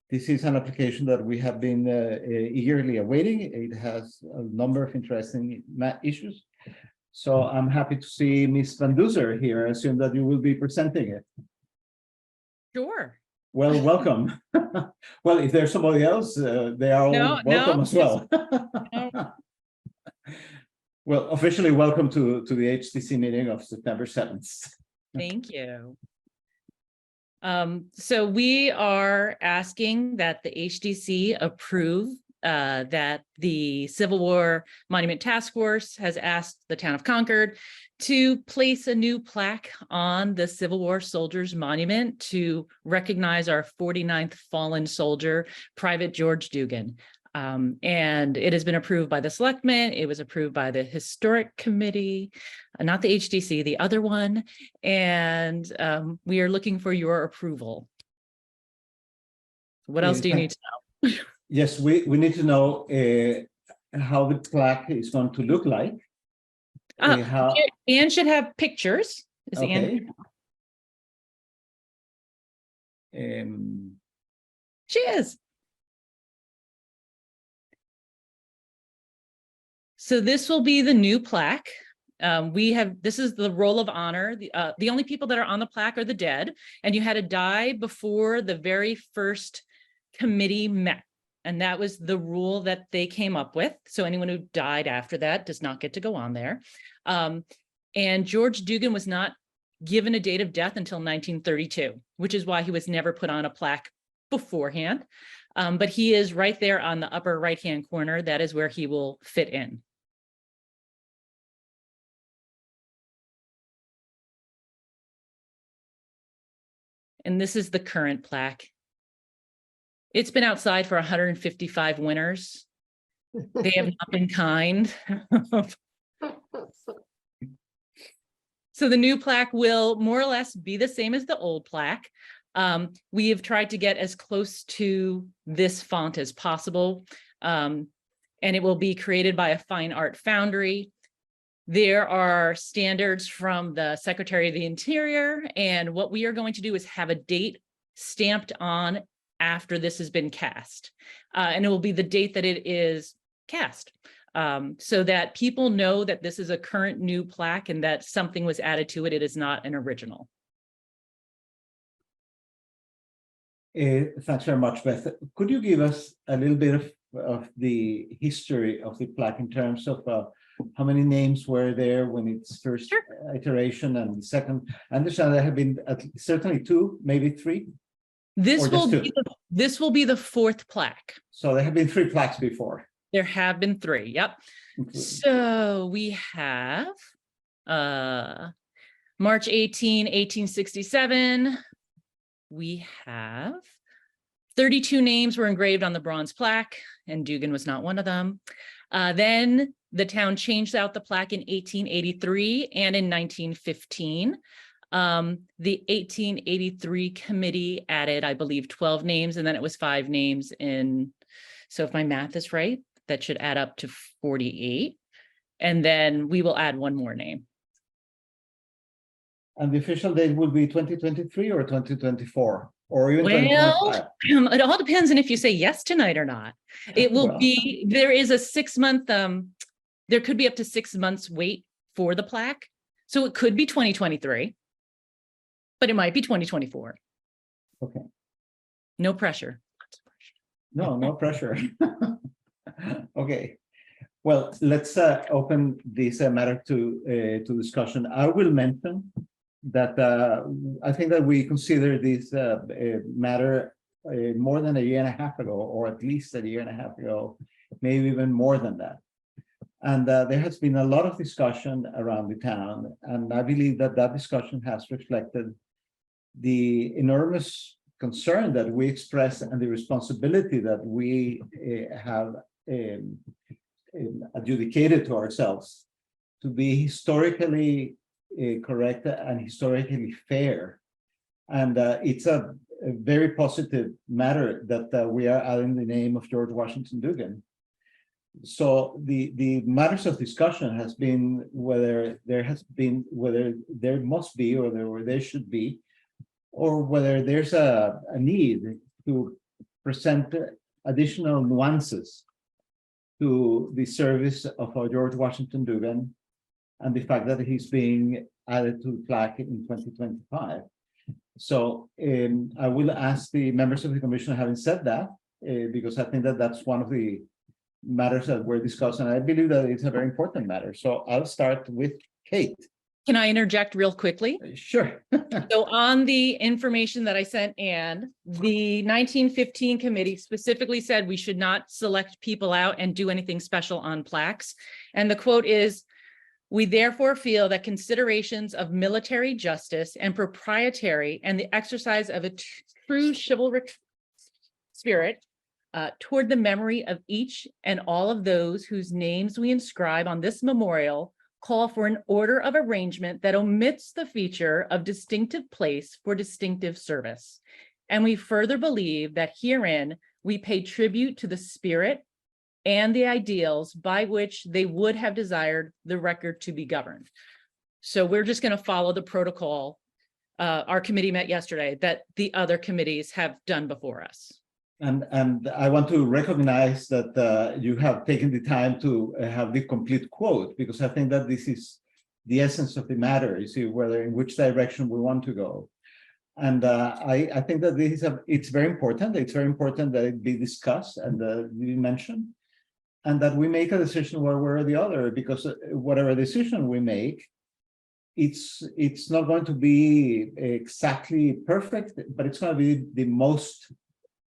This is an application that we have been eagerly awaiting. It has a number of interesting issues. So I'm happy to see Ms. Van Duzer here. I assume that you will be presenting it. Sure. Well, welcome. Well, if there's somebody else, they are all welcome as well. Well, officially welcome to the HTC meeting of September 7th. Thank you. So we are asking that the HDC approve that the Civil War Monument Task Force has asked the town of Concord to place a new plaque on the Civil War Soldiers Monument to recognize our 49th fallen soldier, Private George Dugan. And it has been approved by the selectmen. It was approved by the historic committee, not the HDC, the other one. And we are looking for your approval. What else do you need to know? Yes, we need to know how the plaque is going to look like. Anne should have pictures. Is Okay. Anne? She is. So this will be the new plaque. This is the roll of honor. The only people that are on the plaque are the dead, and you had to die before the very first committee met. And that was the rule that they came up with. So anyone who died after that does not get to go on there. And George Dugan was not given a date of death until 1932, which is why he was never put on a plaque beforehand. But he is right there on the upper right-hand corner. That is where he will fit in. And this is the current plaque. It's been outside for 155 winters. They have not been kind. So the new plaque will more or less be the same as the old plaque. We have tried to get as close to this font as possible. And it will be created by a fine art foundry. There are standards from the Secretary of the Interior, and what we are going to do is have a date stamped on after this has been cast. And it will be the date that it is cast. so that people know that this is a current new plaque and that something was added to it. It is not an original. Thanks very much, Beth. Could you give us a little bit of the history of the plaque in terms of how many names were there when its first iteration and the second? I understand there have been certainly 2, maybe 3. This will be the 4th plaque. So there have been 3 plaques before. There have been 3. Yep. So we have March 18, 1867. We have 32 names were engraved on the bronze plaque, and Dugan was not one of them. Then the town changed out the plaque in 1883 and in 1915. The 1883 committee added, I believe, 12 names, and then it was 5 names in, so if my math is right, that should add up to 48. And then we will add 1 more name. And the official date will be 2023 or 2024, or even Well, 2025? it all depends on if you say yes tonight or not. It will be, there is a 6-month, there could be up to 6 months wait for the plaque. So it could be 2023, but it might be 2024. Okay. No pressure. No pressure. Okay. Well, let's open this matter to discussion. I will mention that I think that we consider this matter more than a year and a half ago, or at least a year and a half ago, maybe even more than that. And there has been a lot of discussion around the town, and I believe that that discussion has reflected the enormous concern that we express and the responsibility that we have adjudicated to ourselves to be historically correct and historically fair. And it's a very positive matter that we are adding the name of George Washington Dugan. So the matters of discussion has been whether there must be, or there should be, or whether there's a need to present additional nuances to the service of George Washington Dugan and the fact that he's being added to the plaque in 2025. So I will ask the members of the commission, having said that, because I think that that's one of the matters that we're discussing. I believe that it's a very important matter. So I'll start with Kate. Can I interject real quickly? Sure. So on the information that I sent Anne, the 1915 committee specifically said we should not select people out and do anything special on plaques. And the quote is, "We therefore feel that considerations of military justice and proprietary and the exercise of a true chivalric spirit toward the memory of each and all of those whose names we inscribe on this memorial call for an order of arrangement that omits the feature of distinctive place for distinctive service. And we further believe that herein we pay tribute to the spirit and the ideals by which they would have desired the record to be governed." So we're just going to follow the protocol. Our committee met yesterday that the other committees have done before us. And I want to recognize that you have taken the time to have the complete quote, because I think that this is the essence of the matter, you see, whether in which direction we want to go. And I think that it's very important. It's very important that it be discussed and be mentioned, and that we make a decision one way or the other, because whatever decision we make, it's not going to be exactly perfect, but it's going to be the most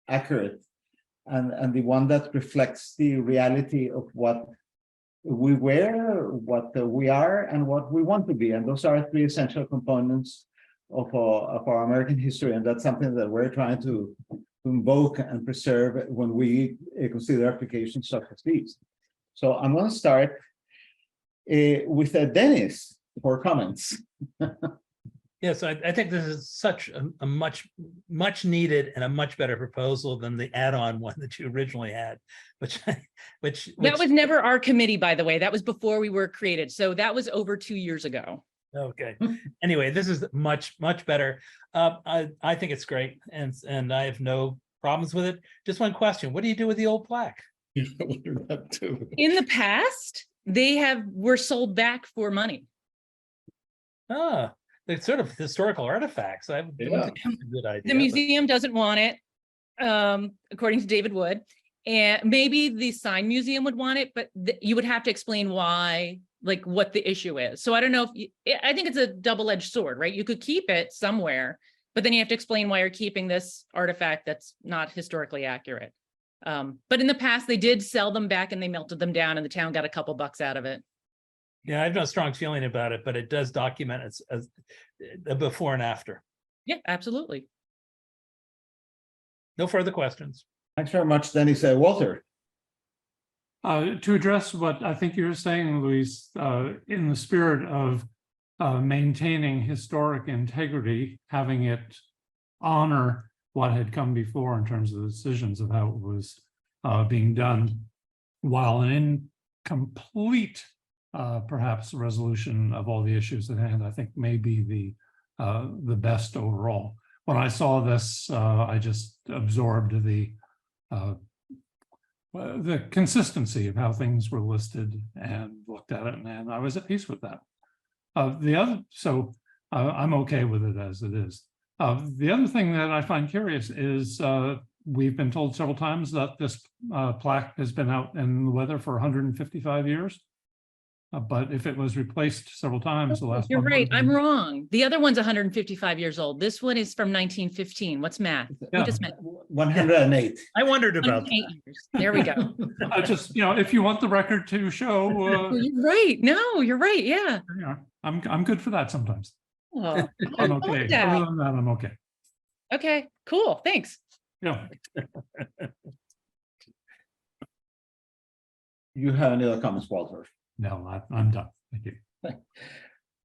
accurate and the one that reflects the reality of what we were, what we are, and what we want to be. And those are 3 essential components of our American history. And that's something that we're trying to invoke and preserve when we consider applications such as these. So I'm going to start with Dennis for comments. Yes, I think this is such a much needed and a much better proposal than the add-on one that you originally had, which that was never our committee, by the way. That was before we were created. So that was over 2 years ago. Okay. Anyway, this is much better. I think it's great, and I have no problems with it. Just one question: what do you do with the old plaque? Yeah, I wondered that too. In the past, were sold back for money. Ah, they're sort of historical artifacts. I don't Yeah. think that's a good idea. The but- museum doesn't want it, according to David Wood. And maybe the sign museum would want it, but you would have to explain why, like what the issue is. So I don't know I think it's a double-edged sword, right? You could keep it somewhere, but then you have to explain why you're keeping this artifact that's not historically accurate. But in the past, they did sell them back and they melted them down and the town got a couple bucks out of it. Yeah, I have no strong feeling about it, but it does document it as a before and after. Yeah, absolutely. No further questions. Thanks very much, Dennis. Walter? To address what I think you're saying, Luis, in the spirit of maintaining historic integrity, having it honor what had come before in terms of the decisions of how it was being done, while an incomplete, perhaps, resolution of all the issues at hand, I think may be the best overall. When I saw this, I just absorbed the consistency of how things were listed and looked at it, and I was at peace with that. I'm okay with it as it is. The other thing that I find curious is we've been told several times that this plaque has been out in the weather for 155 years. But if it was replaced several times, the last You're one. right. I'm wrong. The other one's 155 years old. This one is from 1915. What's math? Yeah. Who just met? 108. I wondered about 108 years. There we go. I just, if you want the record to show, You're right. No, you're right. Yeah. I'm good for that sometimes. Oh, I'm I love okay. that. Other than that, I'm okay. Okay, cool. Thanks. Yeah. You have any other comments, Walter? No, I'm done. Thank you.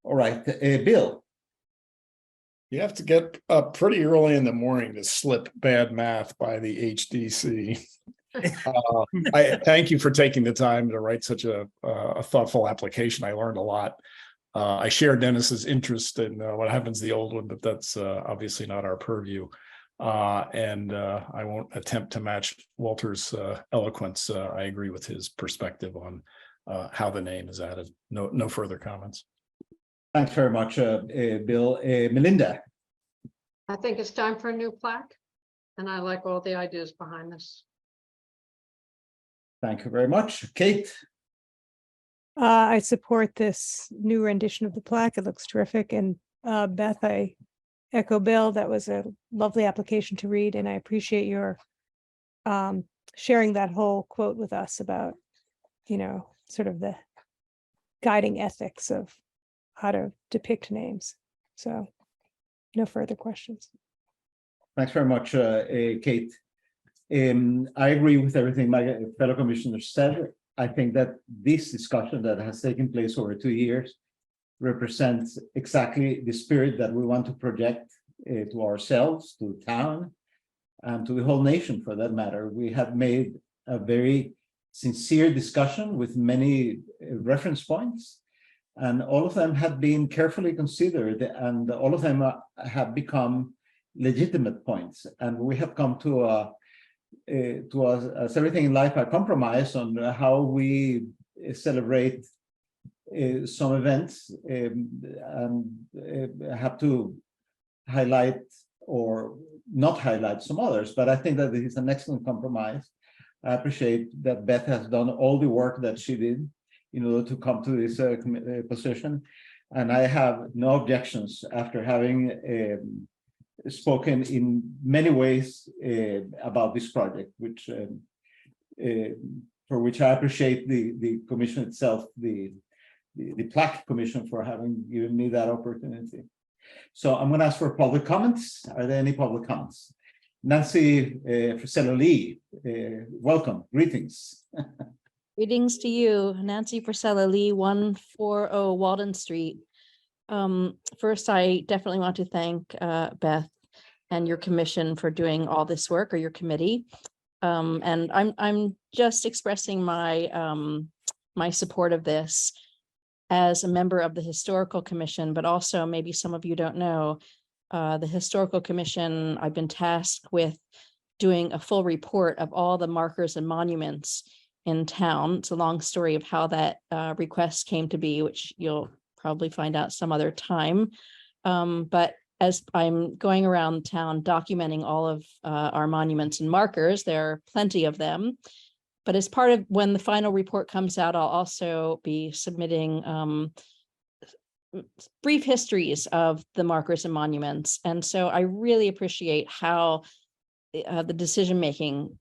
All right, Bill. You have to get up pretty early in the morning to slip bad math by the HDC. I thank you for taking the time to write such a thoughtful application. I learned a lot. I share Dennis's interest in what happens to the old one, but that's obviously not our purview. And I won't attempt to match Walter's eloquence. I agree with his perspective on how the name is added. No further comments. Thanks very much, Bill. Melinda? I think it's time for a new plaque, and I like all the ideas behind this. Thank you very much. Kate? I support this new rendition of the plaque. It looks terrific. And Beth, I echo Bill. That was a lovely application to read, and I appreciate your sharing that whole quote with us about, sort of the guiding ethics of how to depict names. So no further questions. Thanks very much, Kate. I agree with everything my fellow commissioners said. I think that this discussion that has taken place over 2 years represents exactly the spirit that we want to project to ourselves, to the town, and to the whole nation for that matter. We have made a very sincere discussion with many reference points, and all of them have been carefully considered, and all of them have become legitimate points. And we have come to as everything in life, a compromise on how we celebrate some events, and have to highlight or not highlight some others. But I think that this is an excellent compromise. I appreciate that Beth has done all the work that she did in order to come to this position. And I have no objections after having spoken in many ways about this project, which for which I appreciate the commission itself, the plaque commission, for having given me that opportunity. So I'm going to ask for public comments. Are there any public comments? Nancy Frisella Lee, welcome, greetings. Greetings to you, Nancy Frisella Lee, 140 Walden Street. First, I definitely want to thank Beth and your commission for doing all this work, or your committee. And I'm just expressing my my support of this as a member of the Historical Commission, but also maybe some of you don't know, the Historical Commission, I've been tasked with doing a full report of all the markers and monuments in town. It's a long story of how that request came to be, which you'll probably find out some other time. But as I'm going around town documenting all of our monuments and markers, there are plenty of them. But as part of when the final report comes out, I'll also be submitting brief histories of the markers and monuments. And so I really appreciate how the decision-making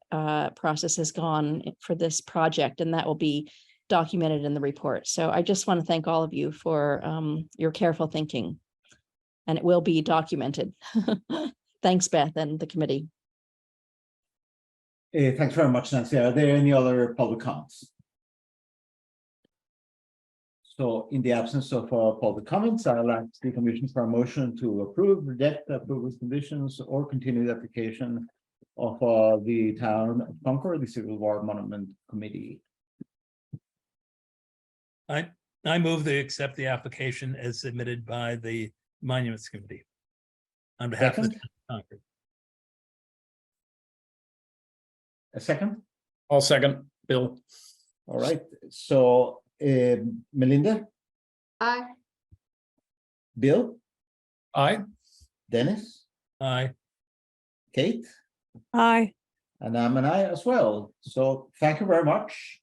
process has gone for this project, and that will be documented in the report. So I just want to thank all of you for your careful thinking, and it will be documented. Thanks, Beth, and the committee. Thanks very much, Nancy. Are there any other public comments? So in the absence of public comments, I'll ask the commission for a motion to approve, reject, approve with conditions, or continue the application of the town of Concord, the Civil War Monument Committee. I move they accept the application as submitted by the Monuments Committee on behalf of the town of Concord. A second? I'll second, Bill. All right, so Melinda, Aye. Bill, Aye. Dennis, Aye. Kate, Aye. and I'm an aye as well. So thank you very much.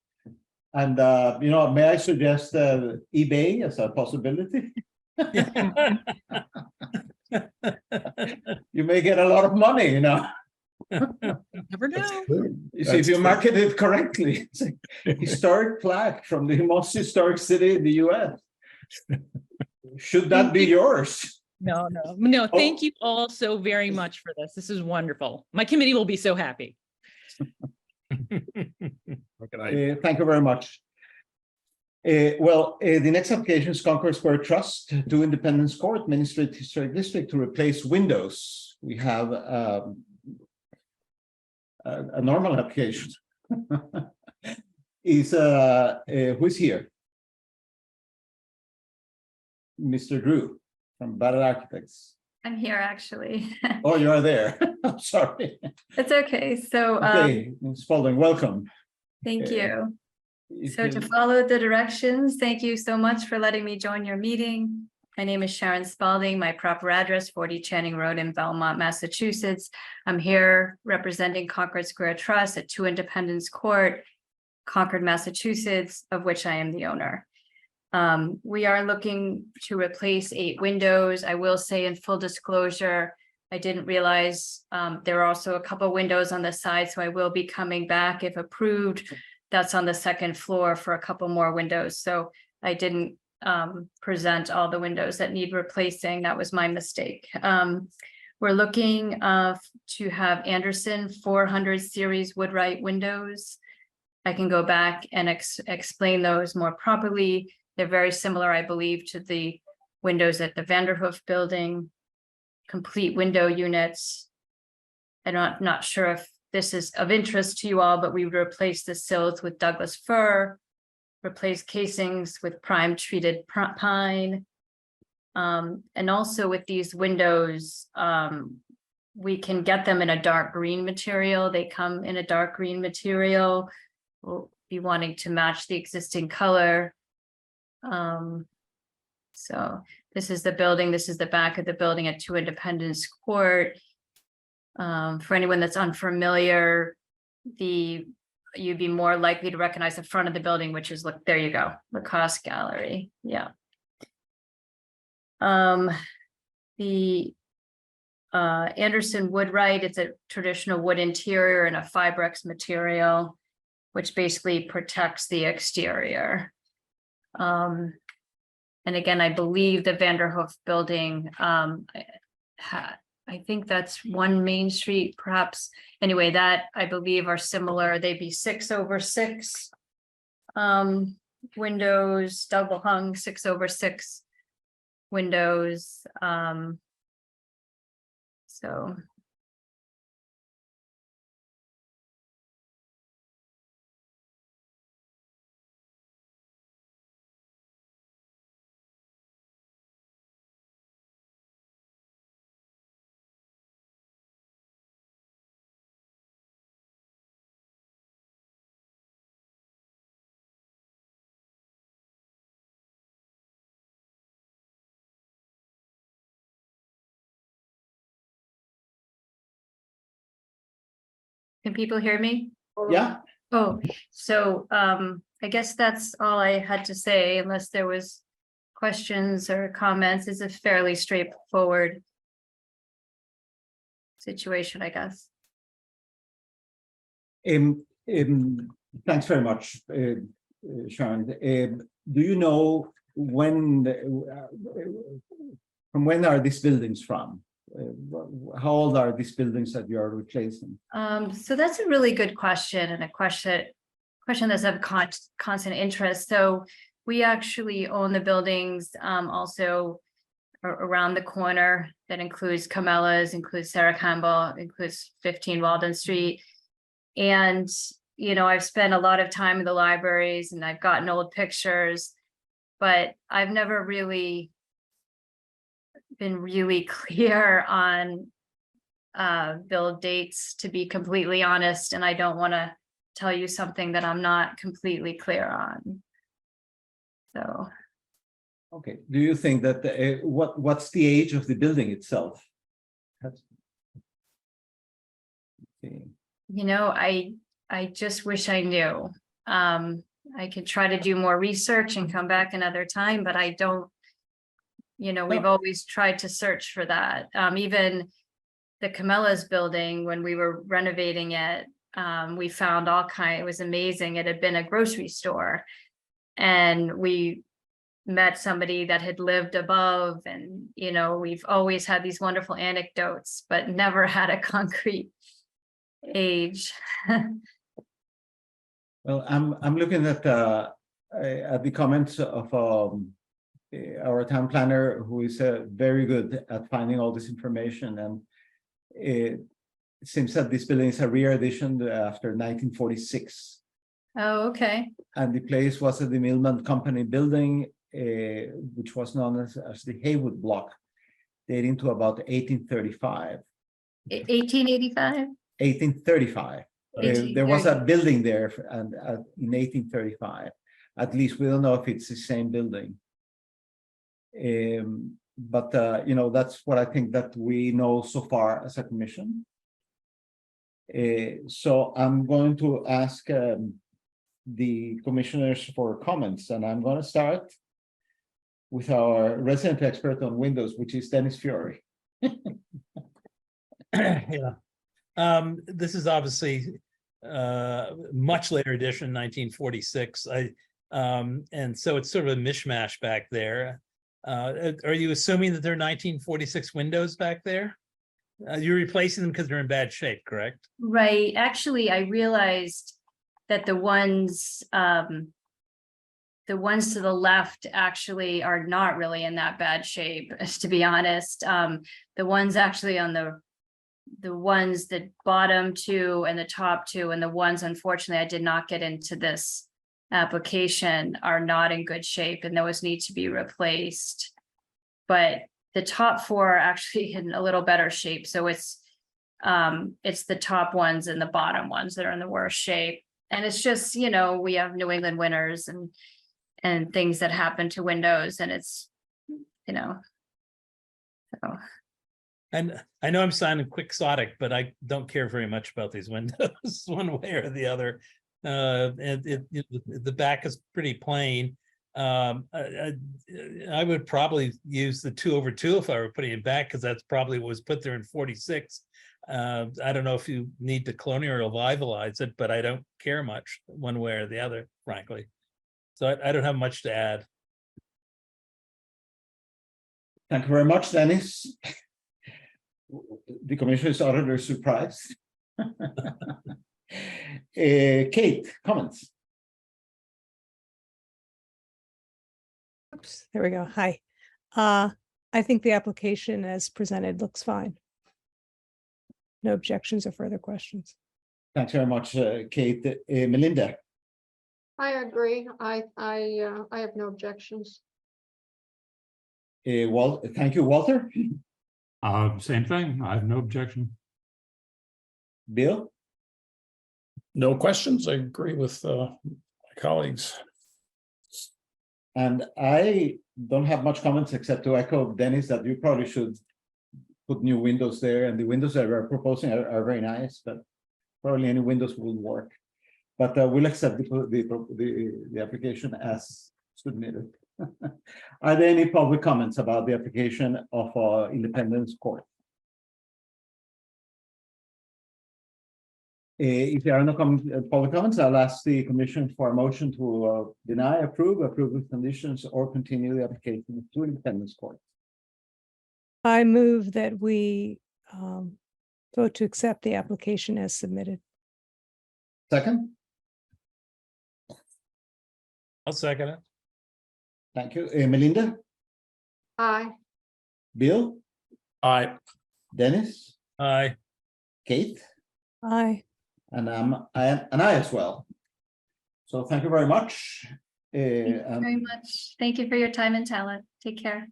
And may I suggest eBay as a possibility? You may get a lot of money, Never know. You see, if you market it correctly, it's a historic plaque from the most historic city in the US. Should that be yours? No. Thank you all so very much for this. This is wonderful. My committee will be so happy. Thank you very much. The next application is Concord Square Trust to Independence Court, Main Street Historic District, to replace windows. We have a normal application. Who's here? Mr. Drew from Battle Architects. I'm here actually. Oh, you are there. I'm sorry. It's okay. So okay, Spalding, welcome. Thank you. So to follow the directions, thank you so much for letting me join your meeting. My name is Sharon Spalding. My proper address, 40 Channing Road in Belmont, Massachusetts. I'm here representing Concord Square Trust at 2 Independence Court, Concord, Massachusetts, of which I am the owner. We are looking to replace 8 windows. I will say in full disclosure, I didn't realize there are also a couple windows on the side, so I will be coming back if approved. That's on the 2nd floor for a couple more windows. So I didn't present all the windows that need replacing. That was my mistake. We're looking to have Anderson 400 series Woodwright windows. I can go back and explain those more properly. They're very similar, I believe, to the windows at the Vanderhoof building, complete window units. I'm not sure if this is of interest to you all, but we would replace the sills with Douglas fir, replace casings with prime treated pine. And also with these windows, we can get them in a dark green material. They come in a dark green material. We'll be wanting to match the existing color. So this is the building. This is the back of the building at 2 Independence Court. For anyone that's unfamiliar, you'd be more likely to recognize the front of the building, which is, look, there you go, Lacoste Gallery. Yeah. The Anderson Woodwright, it's a traditional wood interior and a Fibrex material, which basically protects the exterior. And again, I believe the Vanderhoof building, I think that's 1 Main Street, perhaps. Anyway, that I believe are similar. They'd be 6/6 windows, double hung 6/6 windows. So Can people hear me? Yeah, Oh, so I guess that's all I had to say, unless there was questions or comments. It's a fairly straightforward situation, I guess. thanks very much, Sharon. Do you know when, from when are these buildings from? How old are these buildings that you are replacing? So that's a really good question, and a question that's of constant interest. So we actually own the buildings also around the corner. That includes Camellas, includes Sarah Campbell, includes 15 Walden Street. And, you know, I've spent a lot of time in the libraries and I've gotten old pictures, but I've never really been really clear on build dates, to be completely honest, and I don't want to tell you something that I'm not completely clear on. So, Okay, do you think that what's the age of the building itself? you know, I just wish I knew. I could try to do more research and come back another time, but I don't, you know, we've always tried to search for that. Even the Camellas building, when we were renovating it, we found it was amazing. It had been a grocery store, and we met somebody that had lived above, and, you know, we've always had these wonderful anecdotes, but never had a concrete age. Well, I'm looking at the comments of our town planner, who is very good at finding all this information, and it seems that this building is a rear addition after 1946. Oh, okay. And the place was the Millman Company building, which was known as the Haywood Block, dating to about 1835. 1885? 1835. There was a building there in 1835. At least we don't know if it's the same building. But you know, that's what I think that we know so far as a commission. So I'm going to ask the commissioners for comments, and I'm going to start with our resident expert on Windows, which is Dennis Fiore. Yeah. This is obviously much later edition, 1946. And so it's sort of a mishmash back there. Are you assuming that they're 1946 windows back there? You're replacing them because they're in bad shape, correct? Right. Actually, I realized that the ones to the left actually are not really in that bad shape, to be honest. The ones actually on the ones, the bottom two and the top two, and the ones, unfortunately, I did not get into this application, are not in good shape, and those need to be replaced. But the top four are actually in a little better shape. So it's the top ones and the bottom ones that are in the worst shape. And it's just, you know, we have New England winters and things that happen to windows, and it's, you know, so. And I know I'm sounding quixotic, but I don't care very much about these windows one way or the other. The back is pretty plain. I would probably use the 2/2 if I were putting it back, because that's probably what was put there in 46. I don't know if you need to colonial revitalize it, but I don't care much one way or the other, frankly. So I don't have much to add. Thank you very much, Dennis. The commissioner is utterly surprised. Kate, comments? Oops, there we go. Hi. I think the application as presented looks fine. No objections or further questions. Thanks very much, Kate. Melinda? I agree. I have no objections. Thank you, Walter. Same thing. I have no objection. Bill? No questions. I agree with my colleagues. And I don't have much comments except to echo Dennis that you probably should put new windows there, and the windows that we're proposing are very nice, but probably any windows will work. But we'll accept the application as submitted. Are there any public comments about the application of Independence Court? If there are no public comments, I'll ask the commission for a motion to deny, approve with conditions, or continue the application to Independence Court. I move that we vote to accept the application as submitted. Second, I'll second it. thank you. Melinda, Aye. Bill, Aye. Dennis, Aye. Kate, Aye. and I as well. So thank you very much. Thank you very much. Thank you for your time and talent. Take care.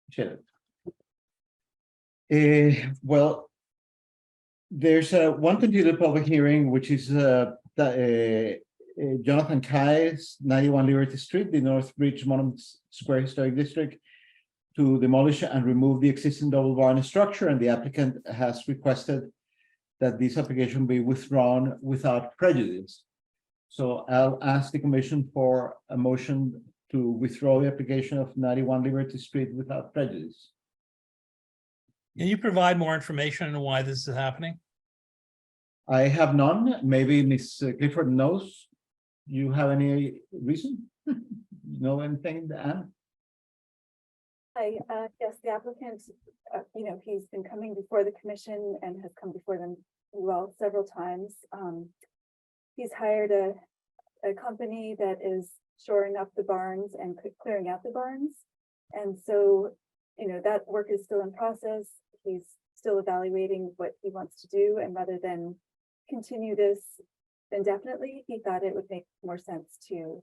Appreciate it. Well, there's one continued public hearing, which is Jonathan Kai's 91 Liberty Street, the North Bridge Monument Square Historic District, to demolish and remove the existing double barn structure, and the applicant has requested that this application be withdrawn without prejudice. So I'll ask the commission for a motion to withdraw the application of 91 Liberty Street without prejudice. Can you provide more information on why this is happening? I have none. Maybe Ms. Clifford knows. You have any reason? You know anything, Anne? Hi, yes, the applicant, he's been coming before the commission and has come before them several times. He's hired a company that is shoring up the barns and clearing out the barns. And so, that work is still in process. He's still evaluating what he wants to do, and rather than continue this indefinitely, he thought it would make more sense to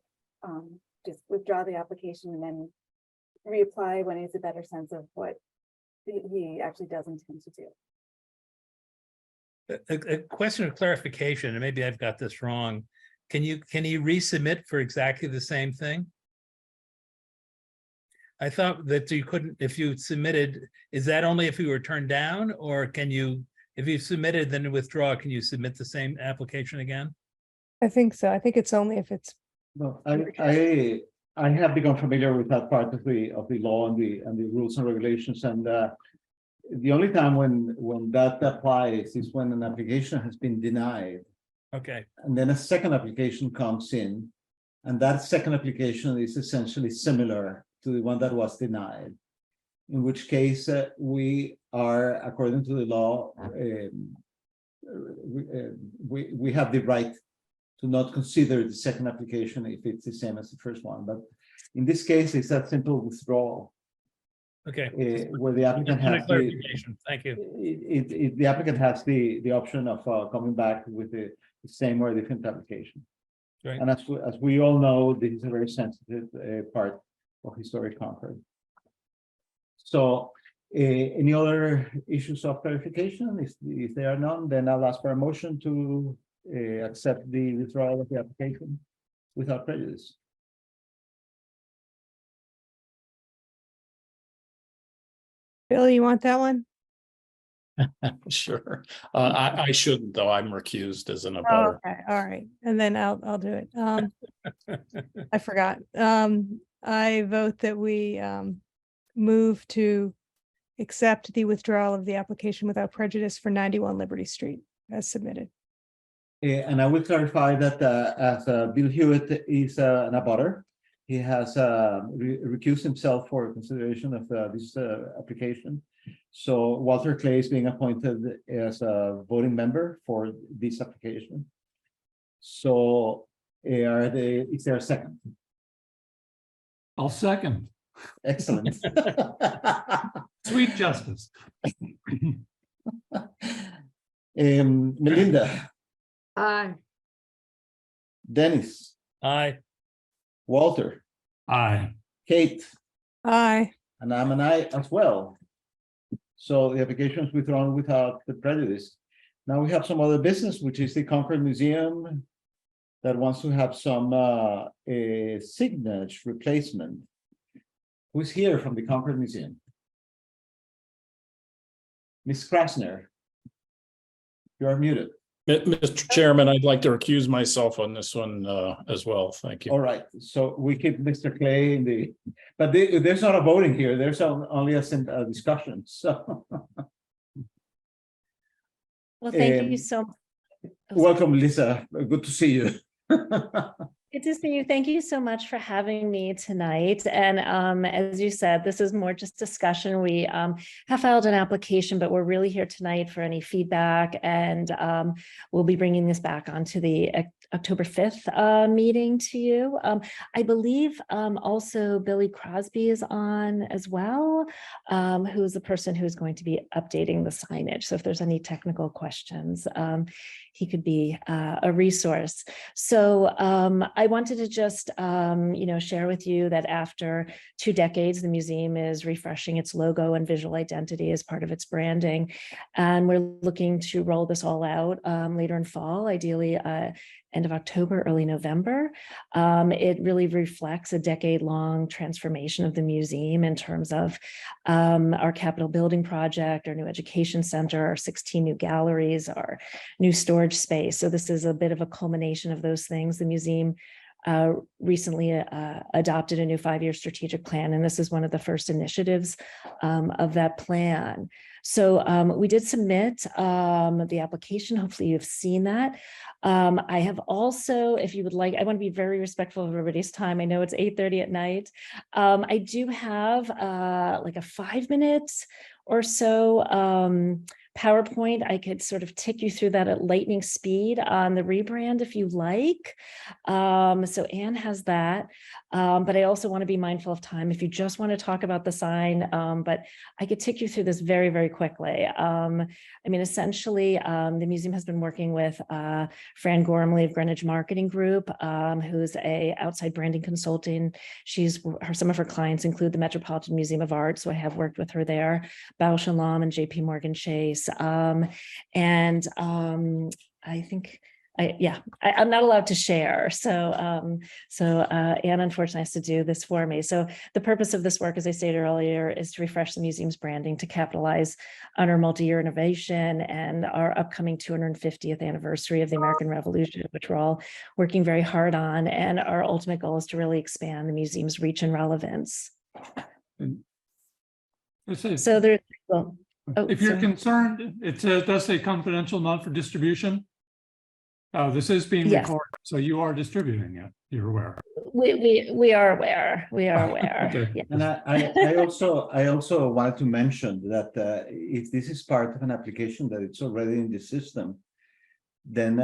just withdraw the application and then reapply when he has a better sense of what he actually does intend to do. A question of clarification, and maybe I've got this wrong. Can you resubmit for exactly the same thing? I thought that you couldn't, if you submitted, is that only if you were turned down, or can you, if you submitted then withdraw, can you submit the same application again? I think so. I think it's only if it's. No, I have become familiar with that part of the law and the rules and regulations, and the only time when that applies is when an application has been denied. Okay. And then a second application comes in, and that second application is essentially similar to the one that was denied, in which case we are, according to the law, we have the right to not consider the second application if it's the same as the first one. But in this case, it's that simple withdrawal. Okay. Where the applicant has clarification. Thank you. The applicant has the option of coming back with the same or different application. Right. And as we all know, this is a very sensitive part of historic Concord. So any other issues of clarification? If there are none, then I'll ask for a motion to accept the withdrawal of the application without prejudice. Bill, you want that one? Sure. I shouldn't, though. I'm recused as an Oh, abutter. okay, all right, and then I'll do it. I forgot. I vote that we move to accept the withdrawal of the application without prejudice for 91 Liberty Street as submitted. And I will clarify that as Bill Hewitt is an abutter, he has recused himself for consideration of this application. So Walter Clay is being appointed as a voting member for this application. So is there a second? I'll second. Excellent. Sweet justice. Melinda, Aye. Dennis, Aye. Walter, Aye. Kate, Aye. and I'm an aye as well. So the application is withdrawn without the prejudice. Now we have some other business, which is the Concord Museum that wants to have some signage replacement. Who's here from the Concord Museum? Miss Krasner, you are muted. Mr. Chairman, I'd like to recuse myself on this one as well. Thank you. All right, so we keep Mr. Clay in the, but there's not a voting here. There's only a discussion, so. Well, thank you so much. Welcome, Lisa. Good to see you. Good to see you. Thank you so much for having me tonight. And as you said, this is more just discussion. We have filed an application, but we're really here tonight for any feedback. And we'll be bringing this back onto the October 5th meeting to you. I believe also Billy Crosby is on as well, who is the person who's going to be updating the signage. So if there's any technical questions, he could be a resource. So I wanted to just, share with you that after 2 decades, the museum is refreshing its logo and visual identity as part of its branding. And we're looking to roll this all out later in fall, ideally end of October, early November. It really reflects a decade-long transformation of the museum in terms of our Capitol building project, our new education center, our 16 new galleries, our new storage space. So this is a bit of a culmination of those things. The museum recently adopted a new 5-year strategic plan, and this is one of the first initiatives of that plan. So we did submit the application. Hopefully you've seen that. I have also, if you would like, I want to be very respectful of everybody's time. I know it's 8:30 at night. I do have like a 5-minute or so PowerPoint. I could sort of take you through that at lightning speed on the rebrand if you like. So Anne has that, but I also want to be mindful of time if you just want to talk about the sign, but I could take you through this very, very quickly. I mean, essentially, the museum has been working with Fran Gormley of Greenwich Marketing Group, who's a outside branding consultant. Some of her clients include the Metropolitan Museum of Art, so I have worked with her there, Bausch & Lomb and JP Morgan Chase. I think I'm not allowed to share. So Anne unfortunately has to do this for me. So the purpose of this work, as I stated earlier, is to refresh the museum's branding to capitalize on our multi-year innovation and our upcoming 250th anniversary of the American Revolution, which we're all working very hard on. And our ultimate goal is to really expand the museum's reach and relevance. So there, well, if you're concerned, it does say confidential, not for distribution. This is being recorded, so you are distributing it. You're aware. We are aware. We are aware. Okay. Yeah. And I also wanted to mention that if this is part of an application that it's already in the system, then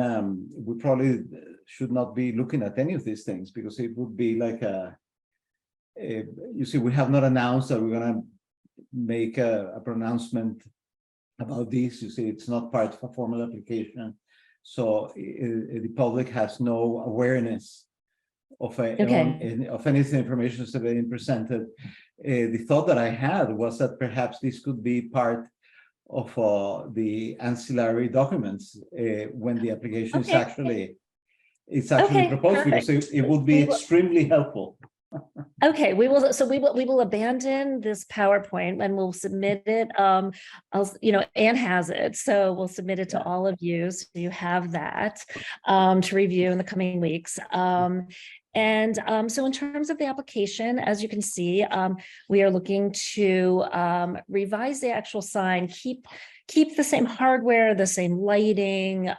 we probably should not be looking at any of these things, because it would be like you see, we have not announced that we're going to make a pronouncement about this. You see, it's not part of a formal application. So the public has no awareness of anything information that's being presented. The thought that I had was that perhaps this could be part of the ancillary documents when the application is actually proposed, because it would be extremely helpful. Okay, we will abandon this PowerPoint and we'll submit it. Anne has it, so we'll submit it to all of you, so you have that to review in the coming weeks. So in terms of the application, as you can see, we are looking to revise the actual sign, keep the same hardware, the same lighting,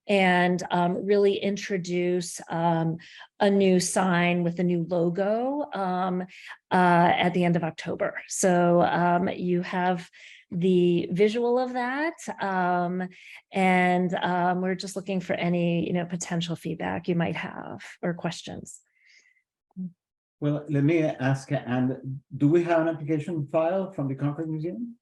and really introduce a new sign with a new logo at the end of October. So you have the visual of that, and we're just looking for any potential feedback you might have or questions. Well, let me ask, and do we have an application file from the Concord Museum?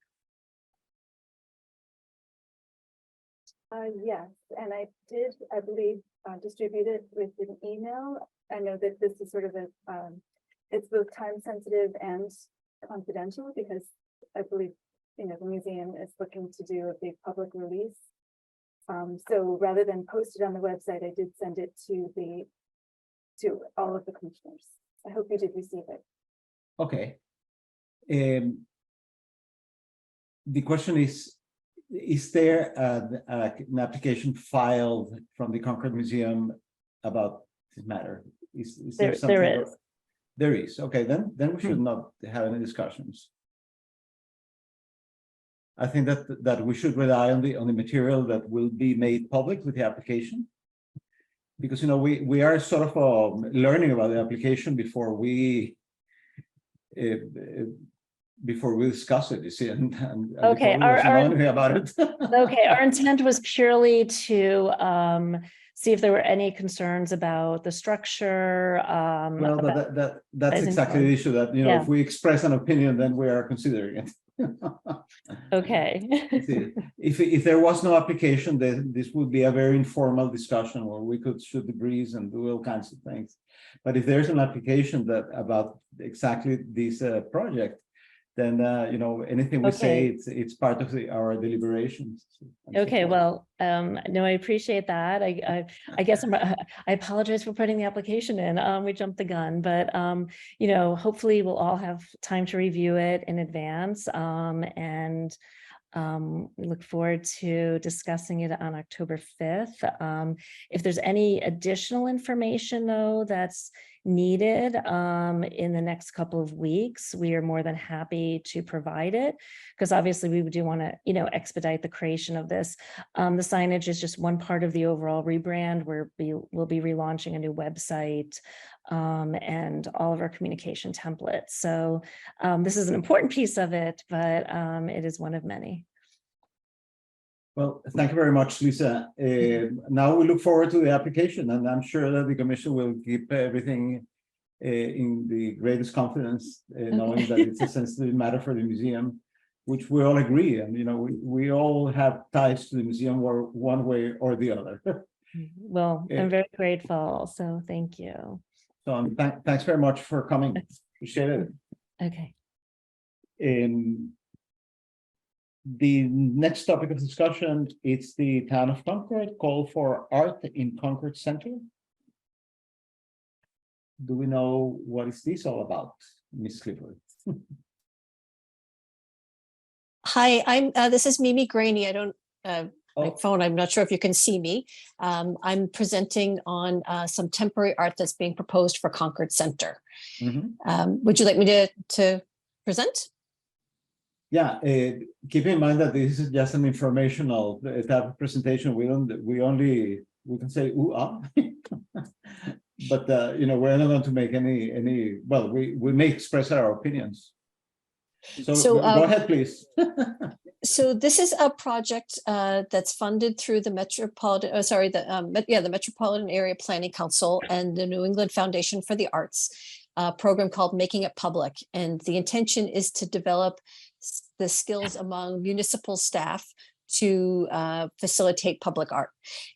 Yes, and I did, I believe, distribute it with an email. I know that this is sort of it's both time sensitive and confidential, because I believe, the museum is looking to do a big public release. So rather than post it on the website, I did send it to all of the commissioners. I hope you did receive it. Okay. The question is, is there an application filed from the Concord Museum about this matter? Is there something? There is. There is. Okay, then we should not have any discussions. I think that we should rely on the material that will be made public with the application. Because we are sort of learning about the application before we discuss it, you see, and Okay, before we know anything about it. Okay, our intent was purely to see if there were any concerns about the structure. Well, that's exactly the issue, that Yeah. if we express an opinion, then we are considering it. Okay. If there was no application, then this would be a very informal discussion where we could shoot the breeze and do all kinds of things. But if there's an application that about exactly this project, then anything we say, it's part of our deliberations. Okay, well, no, I appreciate that. I guess I apologize for putting the application in. We jumped the gun, but hopefully we'll all have time to review it in advance. And we look forward to discussing it on October 5th. If there's any additional information, though, that's needed in the next couple of weeks, we are more than happy to provide it, because obviously we do want to, expedite the creation of this. The signage is just one part of the overall rebrand, where we'll be relaunching a new website and all of our communication templates. So this is an important piece of it, but it is one of many. Well, thank you very much, Lisa. Now we look forward to the application, and I'm sure that the commission will keep everything in the greatest confidence, knowing that it's a sensitive matter for the museum, which we all agree. And, we all have ties to the museum one way or the other. Well, I'm very grateful. So thank you. So thanks very much for coming. Appreciate it. Okay. The next topic of discussion is the Town of Concord call for art in Concord Center. Do we know what is this all about, Ms. Clifford? Hi, this is Mimi Graney. I don't my phone. I'm not sure if you can see me. I'm presenting on some temporary art that's being proposed for Concord Center. Would you like me to present? Yeah, keep in mind that this is just an informational type of presentation. We can say ooh ah, but we're not going to make any. Well, we may express our opinions. So go ahead, please. So this is a project that's funded through the Metropolitan, the Metropolitan Area Planning Council and the New England Foundation for the Arts, program called Making It Public. And the intention is to develop the skills among municipal staff to facilitate public art.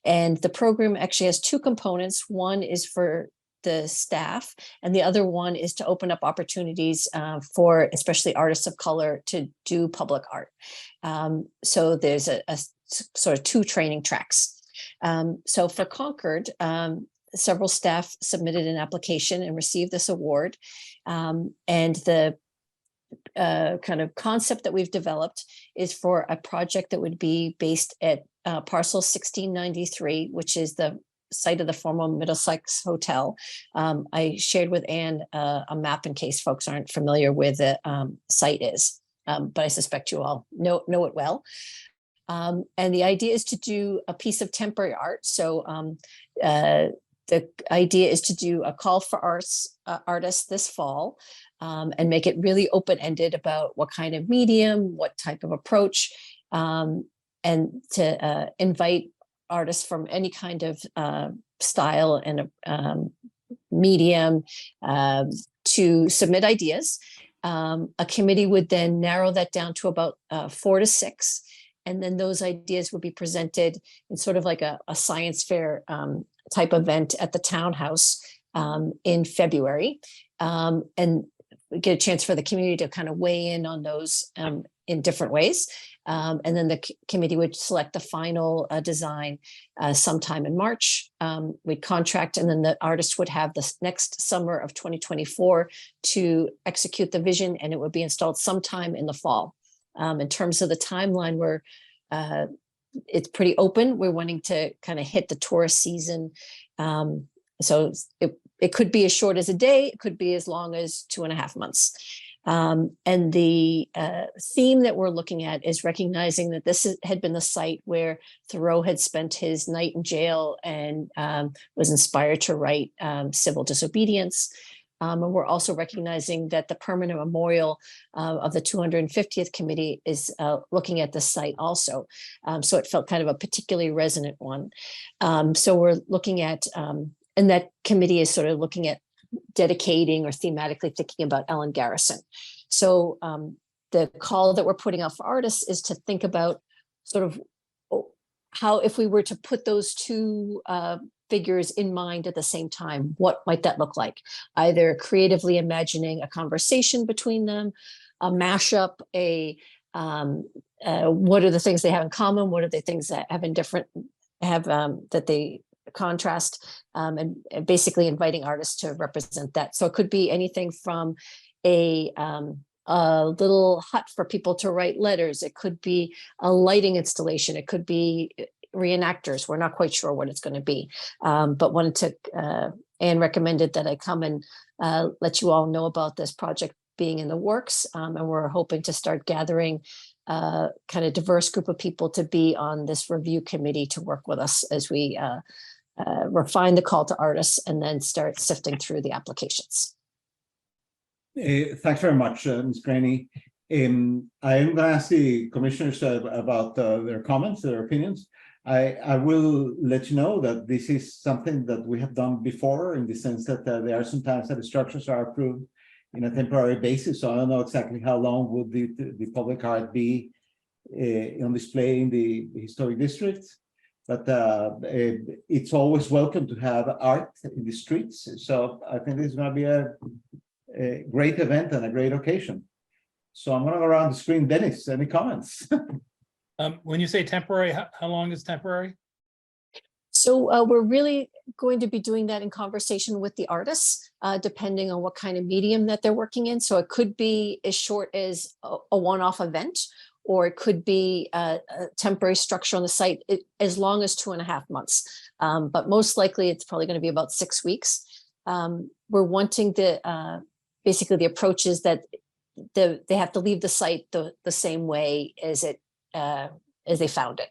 And the program actually has two components. One is for the staff, and the other one is to open up opportunities for especially artists of color to do public art. So there's a sort of two training tracks. So for Concord, several staff submitted an application and received this award. And the kind of concept that we've developed is for a project that would be based at parcel 1693, which is the site of the former Middlesex Hotel. I shared with Anne a map in case folks aren't familiar with the site is, but I suspect you all know it well. And the idea is to do a piece of temporary art. So the idea is to do a call for artists this fall and make it really open-ended about what kind of medium, what type of approach, and to invite artists from any kind of style and medium to submit ideas. A committee would then narrow that down to about 4 to 6. And then those ideas would be presented in sort of like a science fair type event at the townhouse in February. And we get a chance for the community to kind of weigh in on those in different ways. And then the committee would select the final design sometime in March. We'd contract, and then the artist would have the next summer of 2024 to execute the vision, and it would be installed sometime in the fall. In terms of the timeline, we're it's pretty open. We're wanting to kind of hit the tourist season. So it could be as short as a day, it could be as long as 2.5 months. And the theme that we're looking at is recognizing that this had been the site where Thoreau had spent his night in jail and was inspired to write Civil Disobedience. And we're also recognizing that the permanent memorial of the 250th committee is looking at the site also. So it felt kind of a particularly resonant one. So we're looking at, and that committee is sort of looking at dedicating or thematically thinking about Ellen Garrison. So the call that we're putting out for artists is to think about sort of how, if we were to put those two figures in mind at the same time, what might that look like? Either creatively imagining a conversation between them, a mashup, what are the things they have in common? What are the things that have that they contrast, and basically inviting artists to represent that. So it could be anything from a little hut for people to write letters. It could be a lighting installation. It could be reenactors. We're not quite sure what it's going to be, but wanted to, Anne recommended that I come and let you all know about this project being in the works. And we're hoping to start gathering kind of diverse group of people to be on this review committee to work with us as we refine the call to artists and then start sifting through the applications. Thanks very much, Ms. Graney. I am going to ask the commissioners about their comments, their opinions. I will let you know that this is something that we have done before, in the sense that there are sometimes that the structures are approved in a temporary basis. So I don't know exactly how long would the public art be on display in the historic district. But it's always welcome to have art in the streets. So I think this is going to be a great event and a great occasion. So I'm going to go around the screen. Dennis, any comments? When you say temporary, how long is temporary? So we're really going to be doing that in conversation with the artists, depending on what kind of medium that they're working in. So it could be as short as a one-off event, or it could be a temporary structure on the site, as long as 2.5 months. But most likely it's probably going to be about 6 weeks. We're wanting basically the approach is that they have to leave the site the same way as they found it.